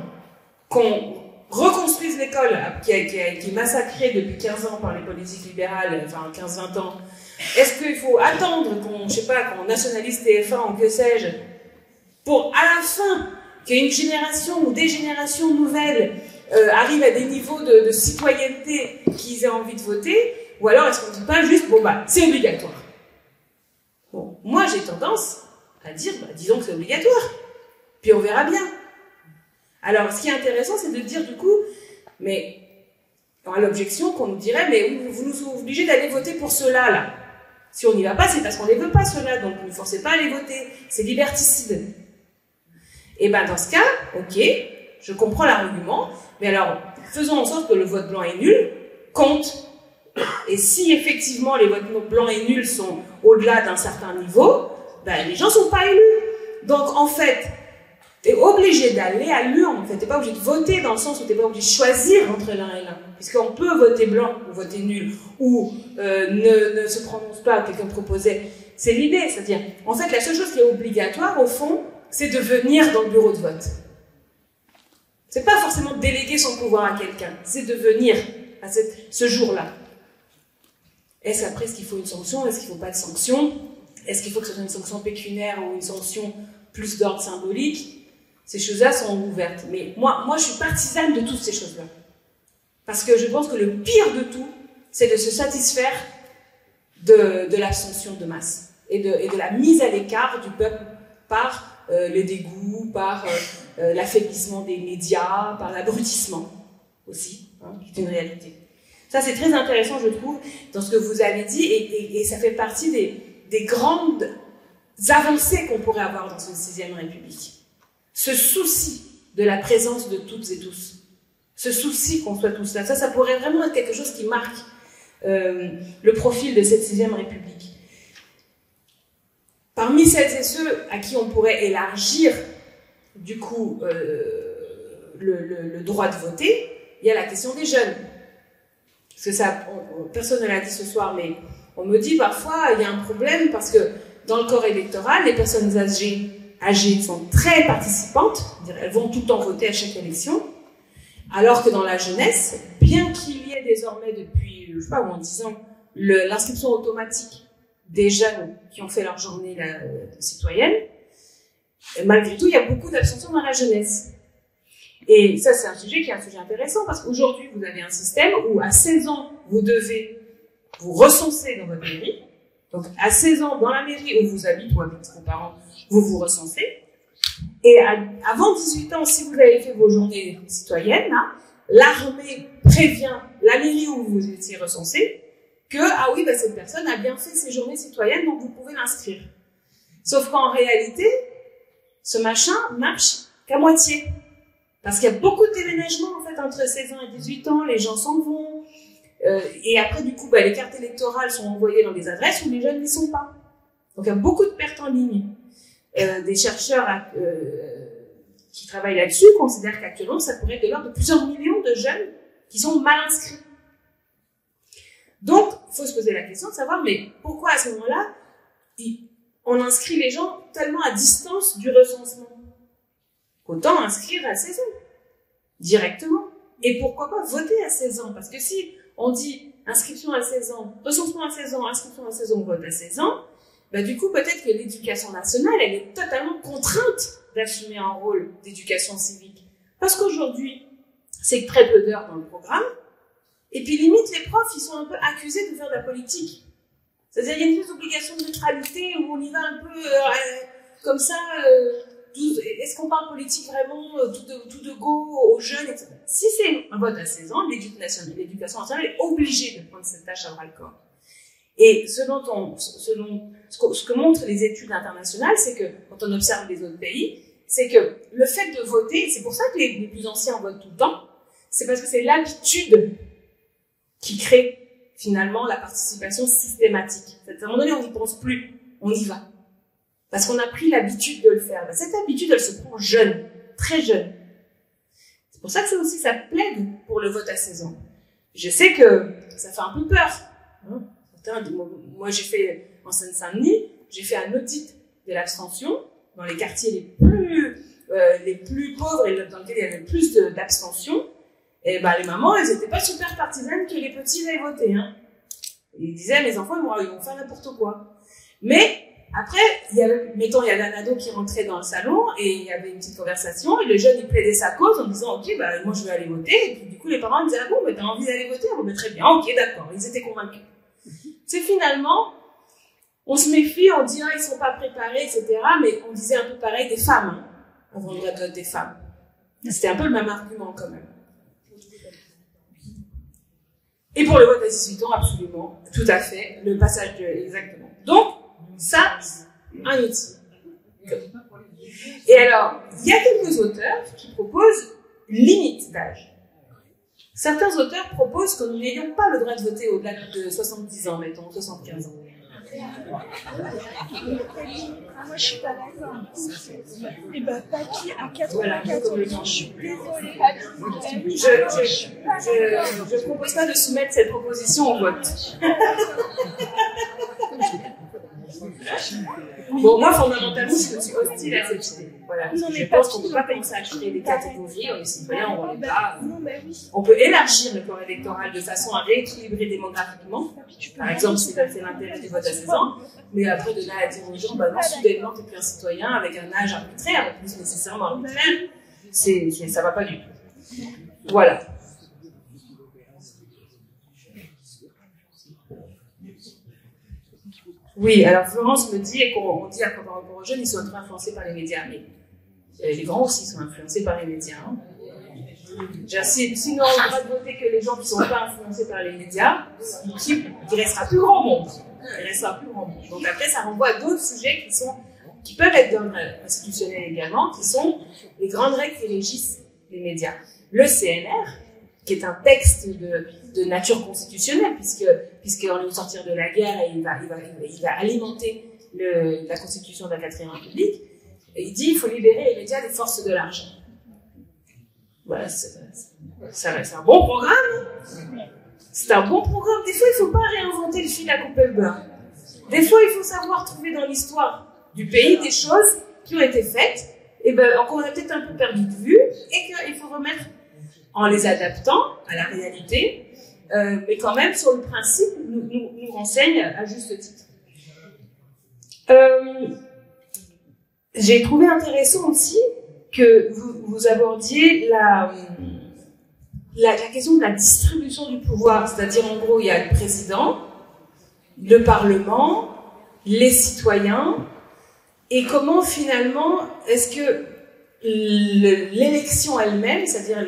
qu'on reconstruise l'école qui est massacrée depuis 15 ans par les politiques libérales, enfin 15-20 ans? Est-ce qu'il faut attendre qu'on nationalise TF1 ou que sais-je, pour à la fin qu'une génération ou des générations nouvelles arrivent à des niveaux de citoyenneté qu'ils aient envie de voter? Ou alors est-ce qu'on ne dit pas juste, bon bah, c'est obligatoire? Bon, moi j'ai tendance à dire, bah, disons que c'est obligatoire, puis on verra bien. Alors, ce qui est intéressant, c'est de dire du coup, mais à l'objection qu'on nous dirait, mais vous nous obligez d'aller voter pour ceux-là, là. Si on n'y va pas, c'est parce qu'on ne les veut pas, ceux-là, donc ne forcez pas à les voter. C'est liberticide. Et ben dans ce cas, ok, je comprends l'argument, mais alors, faisons en sorte que le vote blanc est nul, compte, Et si effectivement les votes blancs et nuls sont au-delà d'un certain niveau, ben, les gens ne sont pas élus. Donc en fait, tu es obligé d'aller à l'urne, en fait. Tu n'es pas obligé de voter dans le sens où tu n'es pas obligé de choisir entre l'un et l'un. Puisqu'on peut voter blanc ou voter nul, ou ne se prononce pas, quelqu'un proposait. C'est l'idée, c'est-à-dire, en fait, la seule chose qui est obligatoire, au fond, c'est de venir dans le bureau de vote. C'est pas forcément déléguer son pouvoir à quelqu'un, c'est de venir à ce jour-là. Est-ce après, est-ce qu'il faut une sanction? Est-ce qu'il ne faut pas de sanction? Est-ce qu'il faut que ce soit une sanction pécuniaire ou une sanction plus d'ordre symbolique? Ces choses-là sont ouvertes. Mais moi, je suis partisane de toutes ces choses-là. Parce que je pense que le pire de tout, c'est de se satisfaire de l'abstention de masse et de la mise à l'écart du peuple par le dégoût, par l'affaiblissement des médias, par l'abrutissement aussi, hein, qui est une réalité. Ça, c'est très intéressant, je trouve, dans ce que vous avez dit, et ça fait partie des grandes avancées qu'on pourrait avoir dans cette 6e République. Ce souci de la présence de toutes et tous, ce souci qu'on soit tous là, ça pourrait vraiment être quelque chose qui marque le profil de cette 6e République. Parmi celles et ceux à qui on pourrait élargir, du coup, le droit de voter, il y a la question des jeunes. Parce que ça, personne ne l'a dit ce soir, mais on me dit parfois, il y a un problème parce que dans le corps électoral, les personnes âgées sont très participantes, elles vont tout le temps voter à chaque élection, alors que dans la jeunesse, bien qu'il y ait désormais depuis, je sais pas, au moins 10 ans, l'inscription automatique des jeunes qui ont fait leur journée citoyenne, malgré tout, il y a beaucoup d'abstention dans la jeunesse. Et ça, c'est un sujet qui est un sujet intéressant, parce qu'aujourd'hui, vous avez un système où, à 16 ans, vous devez vous recenser dans votre mairie. Donc, à 16 ans, dans la mairie où vous habitez ou habitent vos parents, vous vous recensez. Et avant 18 ans, si vous avez fait vos journées citoyennes, l'armée prévient la mairie où vous étiez recensé que, ah oui, bah, cette personne a bien fait ses journées citoyennes, donc vous pouvez l'inscrire. Sauf qu'en réalité, ce machin marche qu'à moitié. Parce qu'il y a beaucoup de déménagements, en fait, entre 16 ans et 18 ans, les gens s'en vont. Et après, du coup, bah, les cartes électorales sont envoyées dans des adresses où les jeunes n'y sont pas. Donc, il y a beaucoup de pertes en ligne. Des chercheurs qui travaillent là-dessus considèrent qu'actuellement, ça pourrait être de l'ordre de plusieurs millions de jeunes qui sont mal inscrits. Donc, il faut se poser la question de savoir, mais pourquoi à ce moment-là, on inscrit les gens tellement à distance du recensement? Autant inscrire à 16 ans, directement. Et pourquoi pas voter à 16 ans? Parce que si on dit inscription à 16 ans, recensement à 16 ans, inscription à 16 ans, vote à 16 ans, bah du coup, peut-être que l'éducation nationale, elle est totalement contrainte d'assumer un rôle d'éducation civique. Parce qu'aujourd'hui, c'est très peu d'heures dans le programme, et puis limite, les profs, ils sont un peu accusés de faire de la politique. C'est-à-dire, il y a une espèce d'obligation de neutralité où on y va un peu comme ça... Est-ce qu'on parle politique vraiment tout de go aux jeunes, etc. Si c'est un vote à 16 ans, l'éducation nationale est obligée de prendre cette tâche à bras-le-corps. Et ce que montrent les études internationales, c'est que, quand on observe les autres pays, c'est que le fait de voter, c'est pour ça que les plus anciens votent tout le temps, c'est parce que c'est l'habitude qui crée finalement la participation systématique. À un moment donné, on n'y pense plus, on y va. Parce qu'on a pris l'habitude de le faire. Cette habitude, elle se prend jeune, très jeune. C'est pour ça que ça plaide pour le vote à 16 ans. Je sais que ça fait un peu peur. Moi, j'ai fait, en Seine-Saint-Denis, j'ai fait un audit de l'abstention dans les quartiers les plus pauvres et dans lesquels il y avait le plus d'abstention. Et bah, les mamans, elles n'étaient pas super partisanes que les petits aient voté. Ils disaient, mes enfants, ils vont faire n'importe quoi. Mais, après, il y avait un ado qui rentrait dans le salon et il y avait une petite conversation et le jeune, il plaidait sa cause en disant, ok, bah, moi, je vais aller voter. Et puis, du coup, les parents, ils disaient, ah bon, mais t'as envie d'aller voter? Ah bon, mais très bien, ok, d'accord. Ils étaient convaincus. C'est finalement, on se méfie, on dit, ah, ils sont pas préparés, etc. Mais on disait un peu pareil des femmes, avant le vote des femmes. C'était un peu le même argument, quand même. Et pour le vote à 18 ans, absolument, tout à fait, le passage exactement. Donc, ça, un outil. Et alors, il y a quelques auteurs qui proposent une limite d'âge. Certains auteurs proposent que nous n'ayons pas le droit de voter au-delà de 70 ans, mettons, 75 ans. Moi, je suis pas d'accord. Et bah, Papy, à 94 ans, je suis désolée. Je propose pas de soumettre cette proposition au vote. Bon, moi, fondamentalement, je suis hostile à cette idée. Voilà. Non, mais je pense qu'on ne peut pas commencer à créer des catégories. On est citoyens, on n'est pas. Non, mais oui. On peut élargir le corps électoral de façon à rééquilibrer démographiquement. Par exemple, si c'est l'intérêt du vote à 16 ans. Mais après, de là à dire aux gens, bah non, soudainement, t'es plus un citoyen avec un âge arbitraire, plus nécessairement arbitraire, ça va pas du tout. Voilà. Oui, alors Florence me dit, et qu'on dit à propos aux jeunes, ils sont très influencés par les médias. Mais les grands aussi sont influencés par les médias. Hein. Sinon, on ne va pas voter que les gens qui ne sont pas influencés par les médias, il restera plus grand monde. Il restera plus grand monde. Donc après, ça renvoie à d'autres sujets qui peuvent être d'ordre institutionnel également, qui sont les grandes règles qui régissent les médias. Le CNR, qui est un texte de nature constitutionnelle, puisqu'on est au sortir de la guerre et il va alimenter la constitution de la 4e République, et il dit qu'il faut libérer les médias des forces de l'argent. Voilà, c'est un bon programme. C'est un bon programme. Des fois, il ne faut pas réinventer le fil à couper le beurre. Des fois, il faut savoir trouver dans l'histoire du pays des choses qui ont été faites, et qu'on a peut-être un peu perdu de vue, et qu'il faut remettre en les adaptant à la réalité, mais quand même, sur le principe, nous renseigne à juste titre. J'ai trouvé intéressant aussi que vous abordiez la question de la distribution du pouvoir, c'est-à-dire en gros, il y a le président, le Parlement, les citoyens, et comment finalement est-ce que l'élection elle-même, c'est-à-dire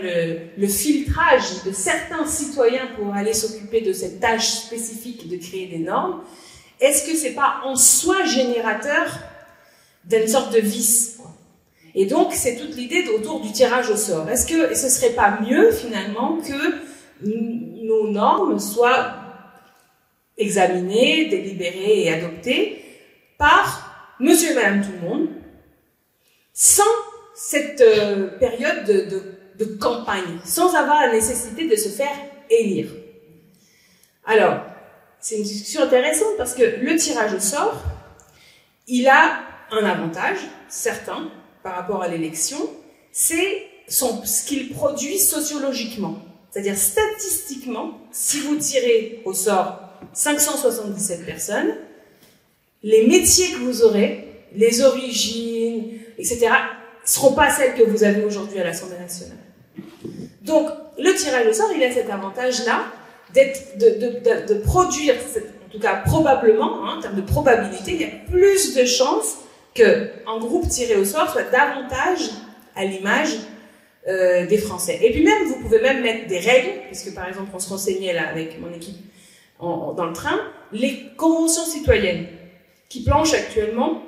le filtrage de certains citoyens pour aller s'occuper de cette tâche spécifique de créer des normes, est-ce que c'est pas en soi générateur d'une sorte de vice? Et donc, c'est toute l'idée autour du tirage au sort. Est-ce que ce serait pas mieux, finalement, que nos normes soient examinées, délibérées et adoptées par monsieur et madame tout le monde, sans cette période de campagne, sans avoir la nécessité de se faire élire? Alors, c'est une discussion intéressante parce que le tirage au sort, il a un avantage certain par rapport à l'élection, c'est ce qu'il produit sociologiquement. C'est-à-dire, statistiquement, si vous tirez au sort 577 personnes, les métiers que vous aurez, les origines, etc., ne seront pas celles que vous avez aujourd'hui à l'Assemblée nationale. Donc, le tirage au sort, il a cet avantage-là de produire, en tout cas probablement, hein, en termes de probabilité, il y a plus de chances qu'un groupe tiré au sort soit davantage à l'image des Français. Et puis même, vous pouvez même mettre des règles, puisque par exemple, on se renseignait là avec mon équipe dans le train, les conventions citoyennes qui planchent actuellement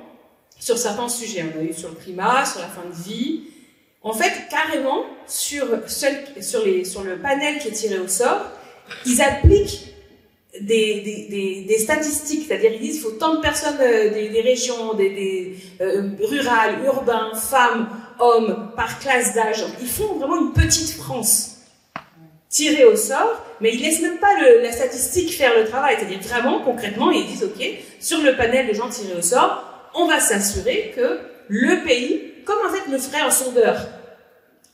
sur certains sujets. On a eu sur le climat, sur la fin de vie. En fait, carrément, sur le panel qui est tiré au sort, ils appliquent des statistiques, c'est-à-dire ils disent qu'il faut tant de personnes des régions, rurales, urbains, femmes, hommes, par classe d'âge. Ils font vraiment une petite France tirée au sort, mais ils laissent même pas la statistique faire le travail. C'est-à-dire vraiment, concrètement, ils disent, ok, sur le panel de gens tirés au sort, on va s'assurer que le pays, comme en fait le ferait un sondeur,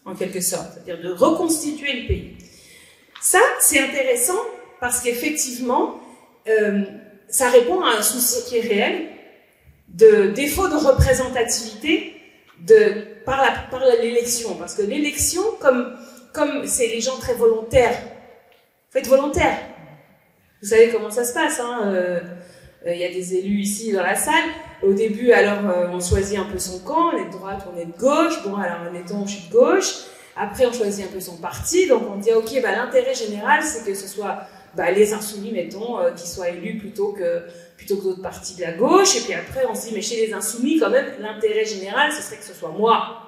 en quelque sorte, c'est-à-dire de reconstituer le pays. Ça, c'est intéressant parce qu'effectivement, ça répond à un souci qui est réel de défaut de représentativité par l'élection. Parce que l'élection, comme c'est les gens très volontaires, faites volontaire. Vous savez comment ça se passe, hein, y a des élus ici dans la salle. Au début, alors, on choisit un peu son camp, on est de droite, on est de gauche. Bon, alors, admettons, je suis de gauche. Après, on choisit un peu son parti. Donc, on dit, ok, bah, l'intérêt général, c'est que ce soit les insoumis, mettons, qui soient élus plutôt que d'autres partis de la gauche. Et puis après, on se dit, mais chez les insoumis, quand même, l'intérêt général, ce serait que ce soit moi,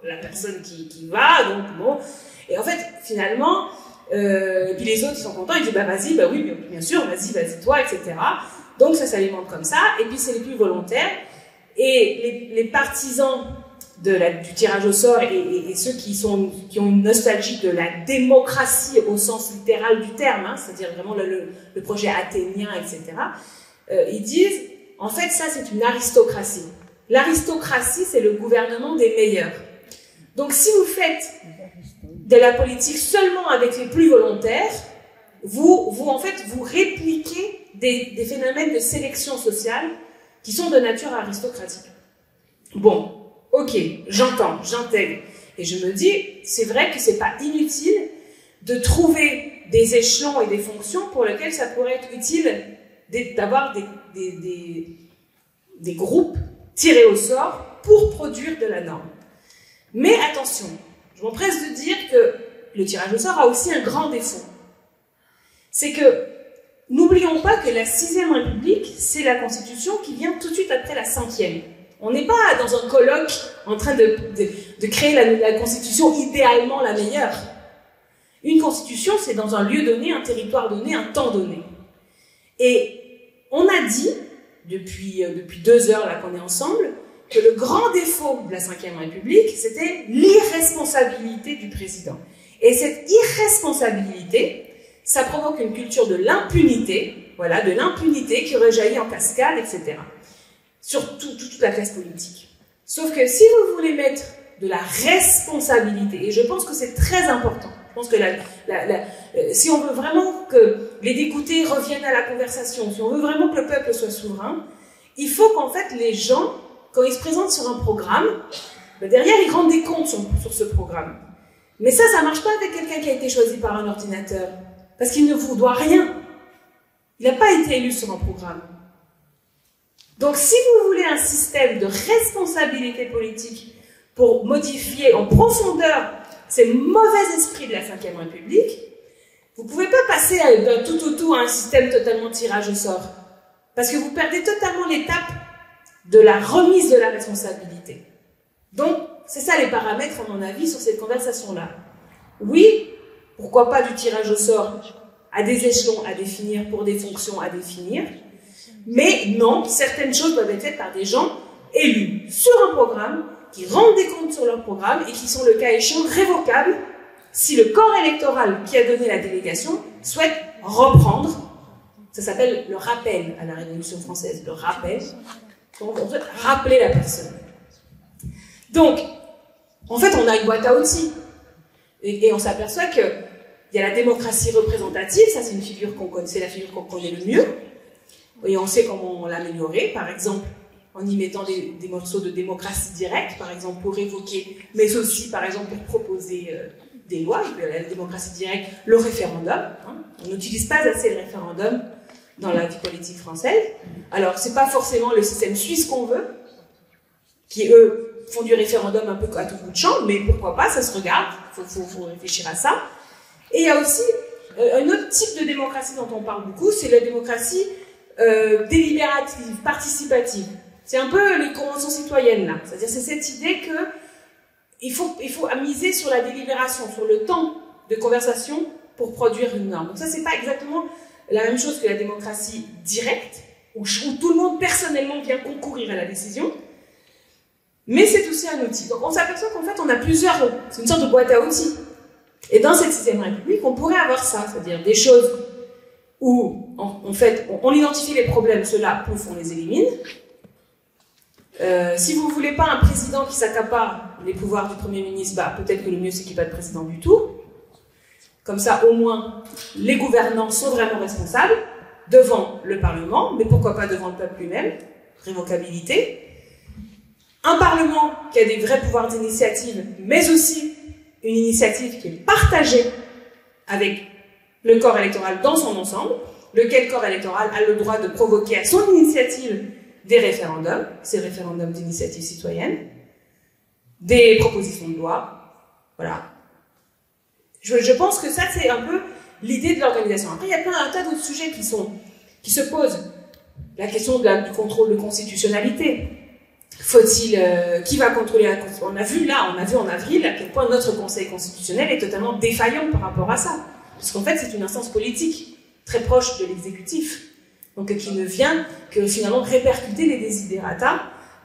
la personne qui va. Donc, bon. Et en fait, finalement, Et puis les autres, ils sont contents, ils disent bah vas-y, bah oui, bien sûr, vas-y toi, etc. Donc ça s'alimente comme ça. Et puis c'est les plus volontaires. Et les partisans du tirage au sort et ceux qui ont une nostalgie de la démocratie au sens littéral du terme, hein, c'est-à-dire vraiment le projet athénien, etc., ils disent, en fait, ça c'est une aristocratie. L'aristocratie, c'est le gouvernement des meilleurs. Donc si vous faites de la politique seulement avec les plus volontaires, vous répliquez des phénomènes de sélection sociale qui sont de nature aristocratique. Bon, ok, j'entends, j'intègre. Et je me dis, c'est vrai que c'est pas inutile de trouver des échelons et des fonctions pour lesquels ça pourrait être utile d'avoir des groupes tirés au sort pour produire de la norme. Mais attention, je m'empresse de dire que le tirage au sort a aussi un grand défaut. C'est que, n'oublions pas que la 6e République, c'est la Constitution qui vient tout de suite après la 5e. On n'est pas dans un colloque en train de créer la Constitution idéalement la meilleure. Une Constitution, c'est dans un lieu donné, un territoire donné, un temps donné. Et on a dit, depuis 2 heures là qu'on est ensemble, que le grand défaut de la 5e République, c'était l'irresponsabilité du président. Et cette irresponsabilité, ça provoque une culture de l'impunité, voilà, de l'impunité qui rejaillit en cascade, etc. Sur toute la classe politique. Sauf que si vous voulez mettre de la responsabilité, et je pense que c'est très important, je pense que si on veut vraiment que les dégoûtés reviennent à la conversation, si on veut vraiment que le peuple soit souverain, il faut qu'en fait les gens, quand ils se présentent sur un programme, ben derrière ils rendent des comptes sur ce programme. Mais ça marche pas avec quelqu'un qui a été choisi par un ordinateur, parce qu'il ne vous doit rien. Il n'a pas été élu sur un programme. Donc si vous voulez un système de responsabilité politique pour modifier en profondeur ces mauvais esprits de la 5e République, vous ne pouvez pas passer d'un tout au tout à un système totalement tirage au sort. Parce que vous perdez totalement l'étape de la remise de la responsabilité. Donc, c'est ça les paramètres, à mon avis, sur cette conversation-là. Oui, pourquoi pas du tirage au sort à des échelons à définir pour des fonctions à définir, mais non, certaines choses doivent être faites par des gens élus sur un programme, qui rendent des comptes sur leur programme et qui sont, le cas échéant, révocables si le corps électoral qui a donné la délégation souhaite reprendre. Ça s'appelle le rappel à la Révolution française, le rappel. Donc, on souhaite rappeler la personne. Donc, en fait, on a une boîte à outils. Et on s'aperçoit qu'il y a la démocratie représentative, ça c'est une figure qu'on connaît, c'est la figure qu'on connaît le mieux. Et on sait comment l'améliorer, par exemple, en y mettant des morceaux de démocratie directe, par exemple, pour évoquer, mais aussi, par exemple, pour proposer des lois. La démocratie directe, le référendum. Hein. On n'utilise pas assez le référendum dans la vie politique française. Alors, c'est pas forcément le système suisse qu'on veut, qui, eux, font du référendum un peu à tout bout de champ, mais pourquoi pas, ça se regarde, faut réfléchir à ça. Et il y a aussi un autre type de démocratie dont on parle beaucoup, c'est la démocratie délibérative, participative. C'est un peu les conventions citoyennes, là. C'est-à-dire, c'est cette idée que il faut miser sur la délibération, sur le temps de conversation pour produire une norme. Donc ça, c'est pas exactement la même chose que la démocratie directe, où tout le monde personnellement vient concourir à la décision, mais c'est aussi un outil. Donc on s'aperçoit qu'en fait, on a plusieurs, c'est une sorte de boîte à outils. Et dans cette 6e République, on pourrait avoir ça, c'est-à-dire des choses où, en fait, on identifie les problèmes, ceux-là, pouf, on les élimine. Si vous ne voulez pas un président qui s'accapare les pouvoirs du Premier ministre, bah, peut-être que le mieux, c'est qu'il n'y ait pas de président du tout. Comme ça, au moins, les gouvernants sont vraiment responsables devant le Parlement, mais pourquoi pas devant le peuple lui-même, révocabilité. Un Parlement qui a des vrais pouvoirs d'initiative, mais aussi une initiative qui est partagée avec le corps électoral dans son ensemble, lequel corps électoral a le droit de provoquer à son initiative des référendums, ces référendums d'initiative citoyenne, des propositions de loi, voilà. Je pense que ça, c'est un peu l'idée de l'organisation. Après, il y a un tas d'autres sujets qui se posent. La question du contrôle de constitutionnalité. Faut-il, qui va contrôler la constitution? On a vu en avril à quel point notre Conseil constitutionnel est totalement défaillant par rapport à ça. Parce qu'en fait, c'est une instance politique, très proche de l'exécutif, donc qui ne vient que finalement répercuter les desiderata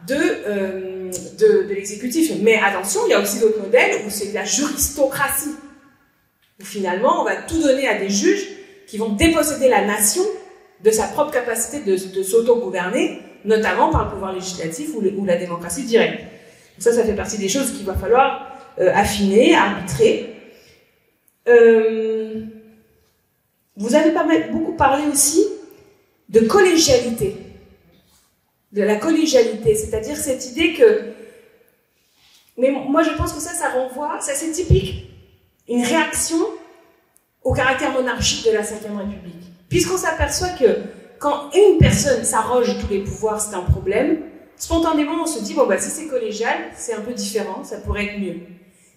de l'exécutif. Mais attention, il y a aussi d'autres modèles où c'est de la juristocratie, où finalement on va tout donner à des juges qui vont déposséder la nation de sa propre capacité de s'auto-gouverner, notamment par le pouvoir législatif ou la démocratie directe. Ça fait partie des choses qu'il va falloir affiner, arbitrer. Vous avez beaucoup parlé aussi de collégialité. De la collégialité, c'est-à-dire cette idée que... Mais moi je pense que ça renvoie, ça c'est typique, une réaction au caractère monarchique de la Ve République. Puisqu'on s'aperçoit que quand une personne s'arroge tous les pouvoirs, c'est un problème, spontanément on se dit, bon bah si c'est collégial, c'est un peu différent, ça pourrait être mieux.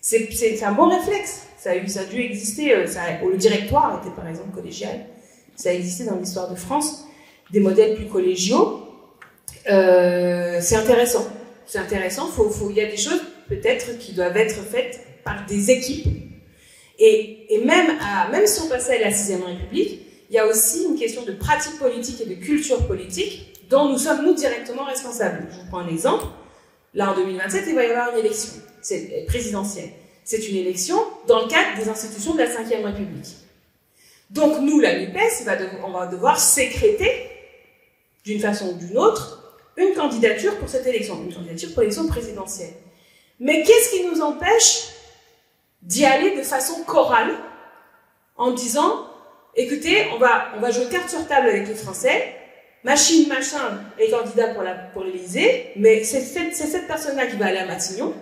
C'est un bon réflexe, ça a dû exister, le directoire était par exemple collégial, ça a existé dans l'histoire de France, des modèles plus collégiaux. C'est intéressant. C'est intéressant. Il y a des choses peut-être qui doivent être faites par des équipes. Et même si on passait à la Sixième République, il y a aussi une question de pratique politique et de culture politique dont nous sommes nous directement responsables. Je vous prends un exemple. Là, en 2027, il va y avoir une élection présidentielle. C'est une élection dans le cadre des institutions de la Ve République. Donc nous, la NUPES, on va devoir sécréter, d'une façon ou d'une autre, une candidature pour cette élection, une candidature pour l'élection présidentielle. Mais qu'est-ce qui nous empêche d'y aller de façon chorale, en disant, écoutez, on va jouer carte sur table avec les Français, machine, machin, est candidat pour l'Élysée, mais c'est cette personne-là qui va aller à Matignon.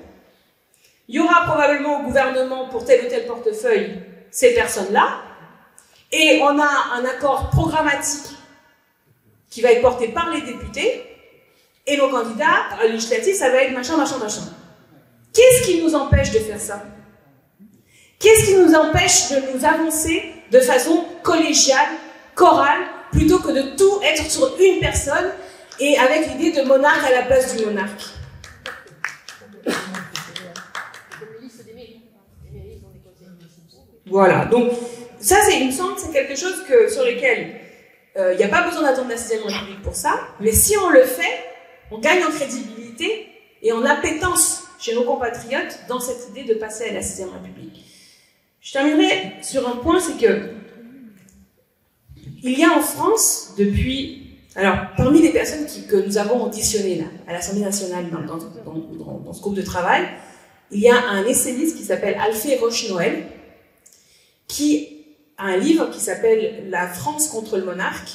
Il y aura probablement au gouvernement pour tel ou tel portefeuille ces personnes-là, et on a un accord programmatique qui va être porté par les députés, et nos candidats législatifs, ça va être machin, machin, machin. Qu'est-ce qui nous empêche de faire ça? Qu'est-ce qui nous empêche de nous avancer de façon collégiale, chorale, plutôt que de tout être sur une personne et avec l'idée de monarque à la place du monarque? Voilà, donc ça, il me semble que c'est quelque chose sur lequel il n'y a pas besoin d'attendre la Sixième République pour ça, mais si on le fait, on gagne en crédibilité et en appétence chez nos compatriotes dans cette idée de passer à la Sixième République. Je terminerai sur un point, c'est que il y a en France, depuis... Alors, parmi les personnes que nous avons auditionnées là, à l'Assemblée nationale, dans ce groupe de travail, il y a un essayiste qui s'appelle Alphée Roche-Noël, qui a un livre qui s'appelle « La France contre le monarque »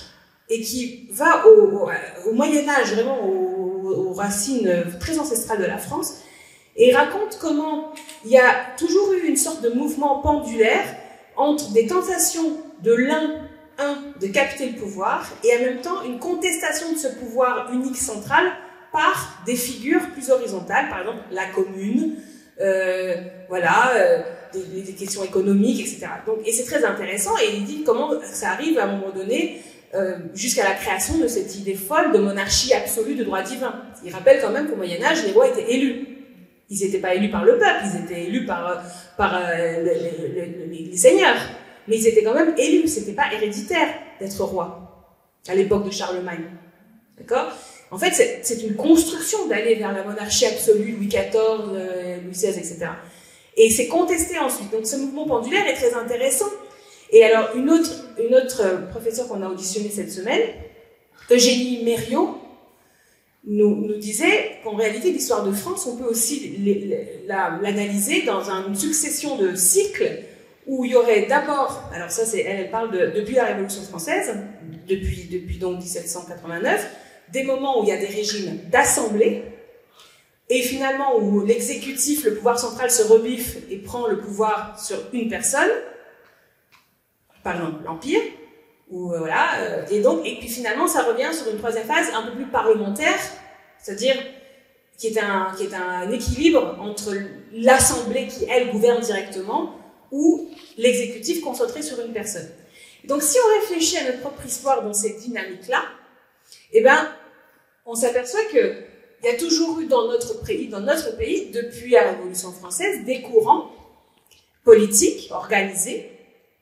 et qui va au Moyen-Âge, vraiment aux racines très ancestrales de la France, et il raconte comment il y a toujours eu une sorte de mouvement pendulaire entre des tentations de de capter le pouvoir, et en même temps une contestation de ce pouvoir unique central par des figures plus horizontales, par exemple la commune, des questions économiques, etc. Donc, et c'est très intéressant, et il dit comment ça arrive à un moment donné jusqu'à la création de cette idée folle de monarchie absolue de droit divin. Il rappelle quand même qu'au Moyen-Âge, les rois étaient élus. Ils n'étaient pas élus par le peuple, ils étaient élus par les seigneurs. Mais ils étaient quand même élus, c'était pas héréditaire d'être roi, à l'époque de Charlemagne. D'accord? En fait, c'est une construction d'aller vers la monarchie absolue, Louis XIV, Louis XVI, etc. Et c'est contesté ensuite. Donc ce mouvement pendulaire est très intéressant. Et alors, une autre professeure qu'on a auditionnée cette semaine, Eugénie Mériot, nous disait qu'en réalité, l'histoire de France, on peut aussi l'analyser dans une succession de cycles où il y aurait d'abord, alors ça, elle parle depuis la Révolution française, depuis donc 1789, des moments où il y a des régimes d'assemblée, et finalement où l'exécutif, le pouvoir central se rebiffe et prend le pouvoir sur une personne, par exemple l'Empire, et puis finalement ça revient sur une troisième phase un peu plus parlementaire, c'est-à-dire qui est un équilibre entre l'Assemblée qui, elle, gouverne directement, ou l'exécutif concentré sur une personne. Donc si on réfléchit à notre propre histoire dans cette dynamique-là, eh ben, on s'aperçoit qu'il y a toujours eu dans notre pays, depuis la Révolution française, des courants politiques organisés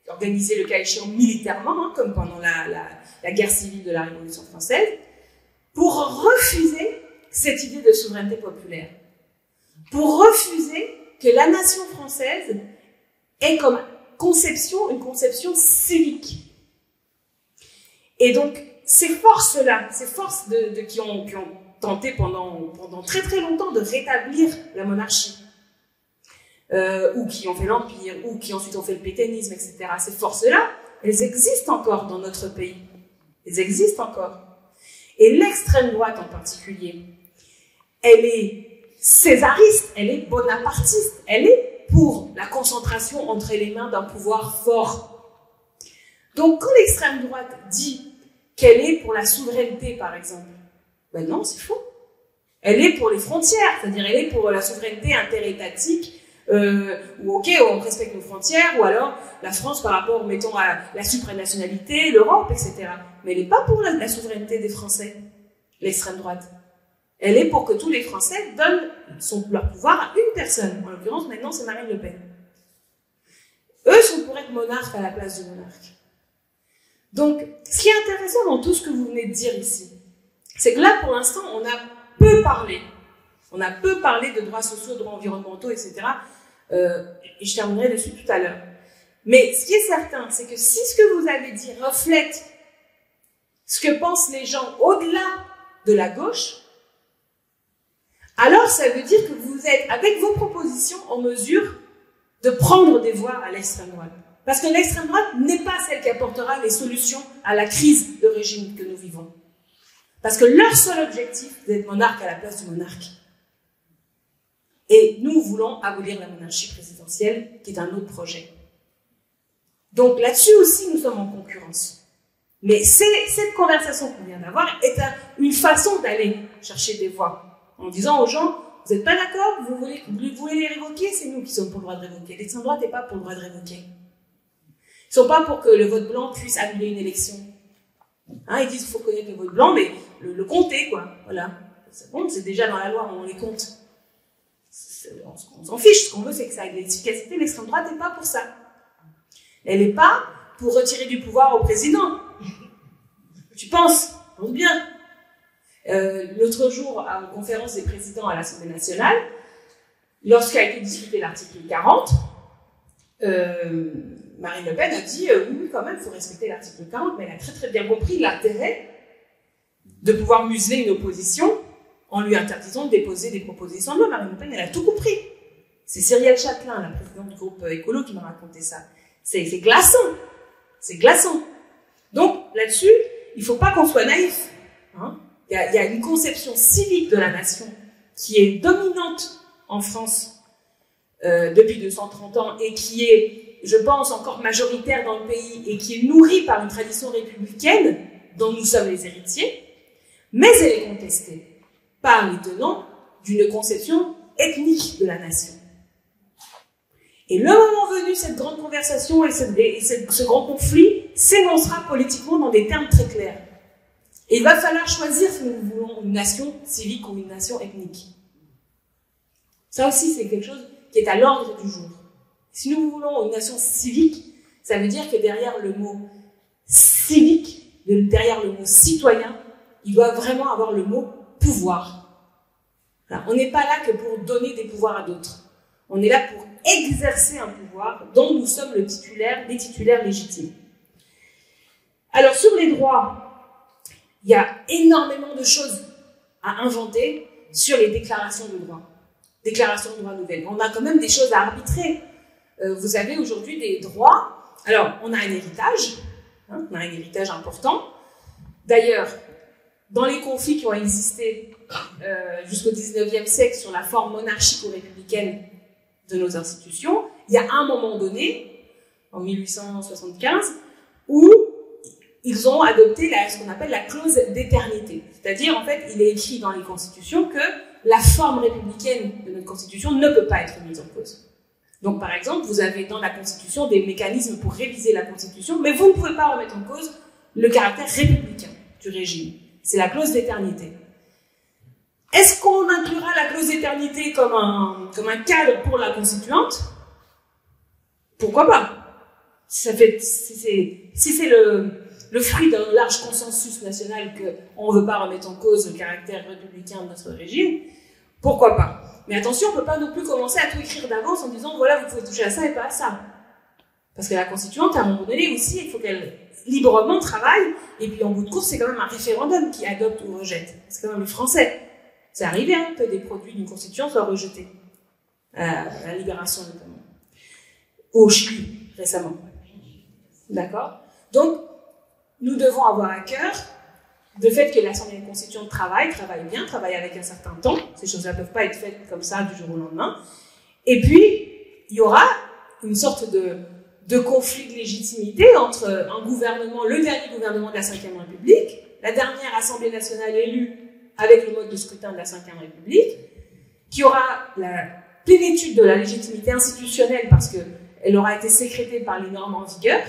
organisée le cas échéant militairement, hein, comme pendant la guerre civile de la Révolution française, pour refuser cette idée de souveraineté populaire, pour refuser que la nation française ait comme conception une conception civique. Et donc, ces forces-là, ces forces qui ont tenté pendant très très longtemps de rétablir la monarchie, ou qui ont fait l'Empire, ou qui ensuite ont fait le pétainisme, etc. Ces forces-là, elles existent encore dans notre pays. Elles existent encore. Et l'extrême droite en particulier, elle est césariste, elle est bonapartiste, elle est pour la concentration entre les mains d'un pouvoir fort. Donc quand l'extrême droite dit qu'elle est pour la souveraineté, par exemple, ben non, c'est faux. Elle est pour les frontières, c'est-à-dire elle est pour la souveraineté interétatique, ou ok, on respecte nos frontières, ou alors la France par rapport, mettons, à la supranationalité, l'Europe, etc. Mais elle n'est pas pour la souveraineté des Français, l'extrême droite. Elle est pour que tous les Français donnent leur pouvoir à une personne. En l'occurrence, maintenant, c'est Marine Le Pen. Eux sont pour être monarques à la place du monarque. Donc, ce qui est intéressant dans tout ce que vous venez de dire ici, c'est que là, pour l'instant, on a peu parlé. On a peu parlé de droits sociaux, de droits environnementaux, etc. Et je terminerai dessus tout à l'heure. Mais ce qui est certain, c'est que si ce que vous avez dit reflète ce que pensent les gens au-delà de la gauche, alors ça veut dire que vous êtes, avec vos propositions, en mesure de prendre des voix à l'extrême droite. Parce que l'extrême droite n'est pas celle qui apportera les solutions à la crise de régime que nous vivons. Parce que leur seul objectif, c'est d'être monarque à la place du monarque. Et nous voulons abolir la monarchie présidentielle, qui est un autre projet. Donc là-dessus aussi, nous sommes en concurrence. Mais cette conversation qu'on vient d'avoir est une façon d'aller chercher des voix. En disant aux gens, vous n'êtes pas d'accord, vous voulez les révoquer, c'est nous qui sommes pour le droit de révoquer. L'extrême droite n'est pas pour le droit de révoquer. Ils ne sont pas pour que le vote blanc puisse annuler une élection. Hein, ils disent qu'il faut connaître le vote blanc, mais le compter, quoi. Voilà. C'est bon, c'est déjà dans la loi, on les compte. On s'en fiche, ce qu'on veut, c'est que ça ait de l'efficacité. L'extrême droite n'est pas pour ça. Elle n'est pas pour retirer du pouvoir au président. Tu penses bien. L'autre jour, à une conférence des présidents à l'Assemblée nationale, lorsqu'a été discuté l'article 40, Marine Le Pen a dit oui, quand même, il faut respecter l'article 40, mais elle a très très bien compris l'intérêt de pouvoir museler une opposition en lui interdisant de déposer des propositions de loi. Marine Le Pen, elle a tout compris. C'est Cyrielle Châtelain, la présidente du groupe écolo, qui m'a raconté ça. C'est glaçant. C'est glaçant. Donc, là-dessus, il ne faut pas qu'on soit naïf. Hein. Il y a une conception civique de la nation qui est dominante en France depuis 230 ans et qui est, je pense, encore majoritaire dans le pays et qui est nourrie par une tradition républicaine dont nous sommes les héritiers, mais elle est contestée par les tenants d'une conception ethnique de la nation. Et le moment venu, cette grande conversation et ce grand conflit s'énoncera politiquement dans des termes très clairs. Et il va falloir choisir si nous voulons une nation civique ou une nation ethnique. Ça aussi, c'est quelque chose qui est à l'ordre du jour. Si nous voulons une nation civique, ça veut dire que derrière le mot civique, derrière le mot citoyen, il doit vraiment avoir le mot pouvoir. Alors, on n'est pas là que pour donner des pouvoirs à d'autres. On est là pour exercer un pouvoir dont nous sommes les titulaires légitimes. Alors, sur les droits, il y a énormément de choses à inventer sur les déclarations de droits. Déclarations de droits nouvelles. On a quand même des choses à arbitrer. Vous avez aujourd'hui des droits. Alors, on a un héritage. Hein, on a un héritage important. D'ailleurs, dans les conflits qui ont existé jusqu'au 19e siècle sur la forme monarchique ou républicaine de nos institutions, il y a un moment donné, en 1875, où ils ont adopté ce qu'on appelle la clause d'éternité. C'est-à-dire, en fait, il est écrit dans les constitutions que la forme républicaine de notre constitution ne peut pas être mise en cause. Donc, par exemple, vous avez dans la constitution des mécanismes pour réviser la constitution, mais vous ne pouvez pas remettre en cause le caractère républicain du régime. C'est la clause d'éternité. Est-ce qu'on inclura la clause d'éternité comme un cadre pour la constituante? Pourquoi pas? si c'est le fruit d'un large consensus national qu'on ne veut pas remettre en cause le caractère républicain de notre régime, pourquoi pas? Mais attention, on ne peut pas non plus commencer à tout écrire d'avance en disant voilà, vous pouvez toucher à ça et pas à ça. Parce que la constituante, à un moment donné aussi, il faut qu'elle librement travaille, et puis en bout de course, c'est quand même un référendum qui adopte ou rejette. C'est quand même les Français. C'est arrivé hein, que des produits d'une constituante soient rejetés. À la Libération notamment. Au Chili, récemment. D'accord? Donc, nous devons avoir à cœur le fait que l'Assemblée constituante travaille bien, travaille avec un certain temps. Ces choses-là ne peuvent pas être faites comme ça du jour au lendemain. Et puis, il y aura une sorte de conflit de légitimité entre un gouvernement, le dernier gouvernement de la Ve République, la dernière Assemblée nationale élue avec le mode de scrutin de la Ve République, qui aura la plénitude de la légitimité institutionnelle parce qu'elle aura été sécrétée par les normes en vigueur,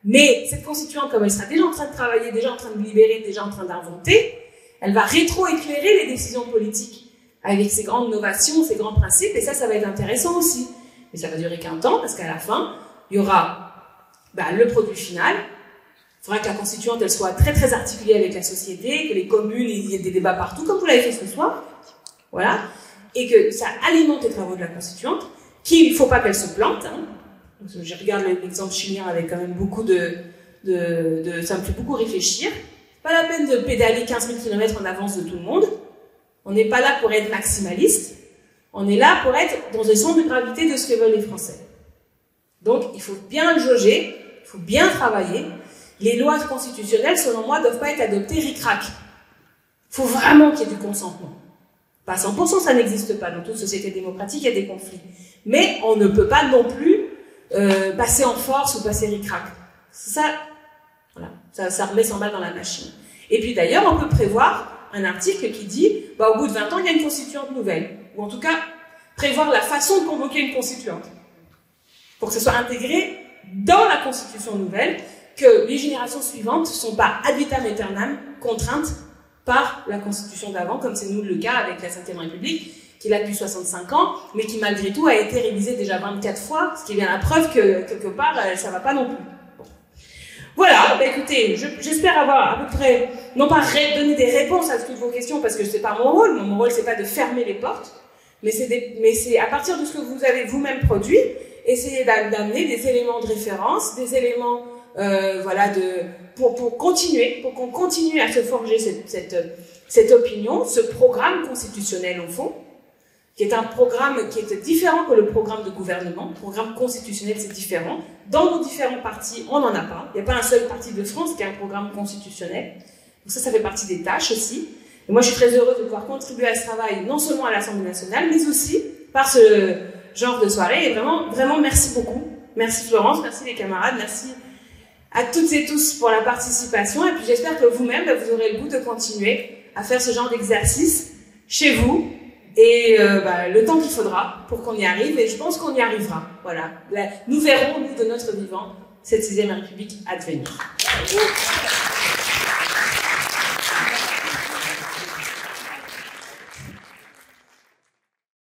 mais cette constituante, comme elle sera déjà en train de travailler, déjà en train de libérer, déjà en train d'inventer, elle va rétro-éclairer les décisions politiques avec ses grandes novations, ses grands principes, et ça va être intéressant aussi. Mais ça va durer qu'un temps, parce qu'à la fin, il y aura le produit final. Il faudra que la constituante elle soit très très articulée avec la société, que les communes, il y ait des débats partout, comme vous l'avez fait ce soir. Voilà. Et que ça alimente les travaux de la constituante, qu'il ne faut pas qu'elle se plante. Hein. Je regarde l'exemple chilien avec quand même beaucoup ça me fait beaucoup réfléchir. Pas la peine de pédaler 15 000 km en avance de tout le monde. On n'est pas là pour être maximaliste. On est là pour être dans le centre de gravité de ce que veulent les Français. Donc, il faut bien le jauger, il faut bien travailler. Les lois constitutionnelles, selon moi, ne doivent pas être adoptées ric-rac. Il faut vraiment qu'il y ait du consentement. Pas 100%, ça n'existe pas. Dans toute société démocratique, il y a des conflits. Mais on ne peut pas non plus passer en force ou passer ric-rac. Ça, voilà, ça remet 100 balles dans la machine. Et puis d'ailleurs, on peut prévoir un article qui dit, au bout de 20 ans, il y a une constituante nouvelle. Ou en tout cas, prévoir la façon de convoquer une constituante. Pour que ce soit intégré dans la constitution nouvelle, que les générations suivantes ne sont pas ad vitam aeternam contraintes par la constitution d'avant, comme c'est nous le cas avec la Ve République, qui est là depuis 65 ans, mais qui malgré tout a été révisée déjà 24 fois, ce qui est bien la preuve que quelque part, ça ne va pas non plus. Bon. Voilà, écoutez, j'espère avoir à peu près, non pas donné des réponses à toutes vos questions, parce que ce n'est pas mon rôle. Mon rôle, c'est pas de fermer les portes, mais c'est à partir de ce que vous avez vous-même produit, essayer d'amener des éléments de référence, des éléments pour qu'on continue à se forger cette opinion, ce programme constitutionnel au fond, qui est un programme qui est différent que le programme de gouvernement. Le programme constitutionnel, c'est différent. Dans nos différents partis, on n'en a pas. Il n'y a pas un seul parti de France qui a un programme constitutionnel. Donc ça fait partie des tâches aussi. Et moi, je suis très heureuse de pouvoir contribuer à ce travail, non seulement à l'Assemblée nationale, mais aussi par ce genre de soirée. Et vraiment, vraiment, merci beaucoup. Merci Florence, merci les camarades, merci à toutes et tous pour la participation. Et puis j'espère que vous-même, vous aurez le goût de continuer à faire ce genre d'exercice chez vous. Et le temps qu'il faudra pour qu'on y arrive, et je pense qu'on y arrivera. Voilà. Nous verrons, nous, de notre vivant, cette 6e République advenir.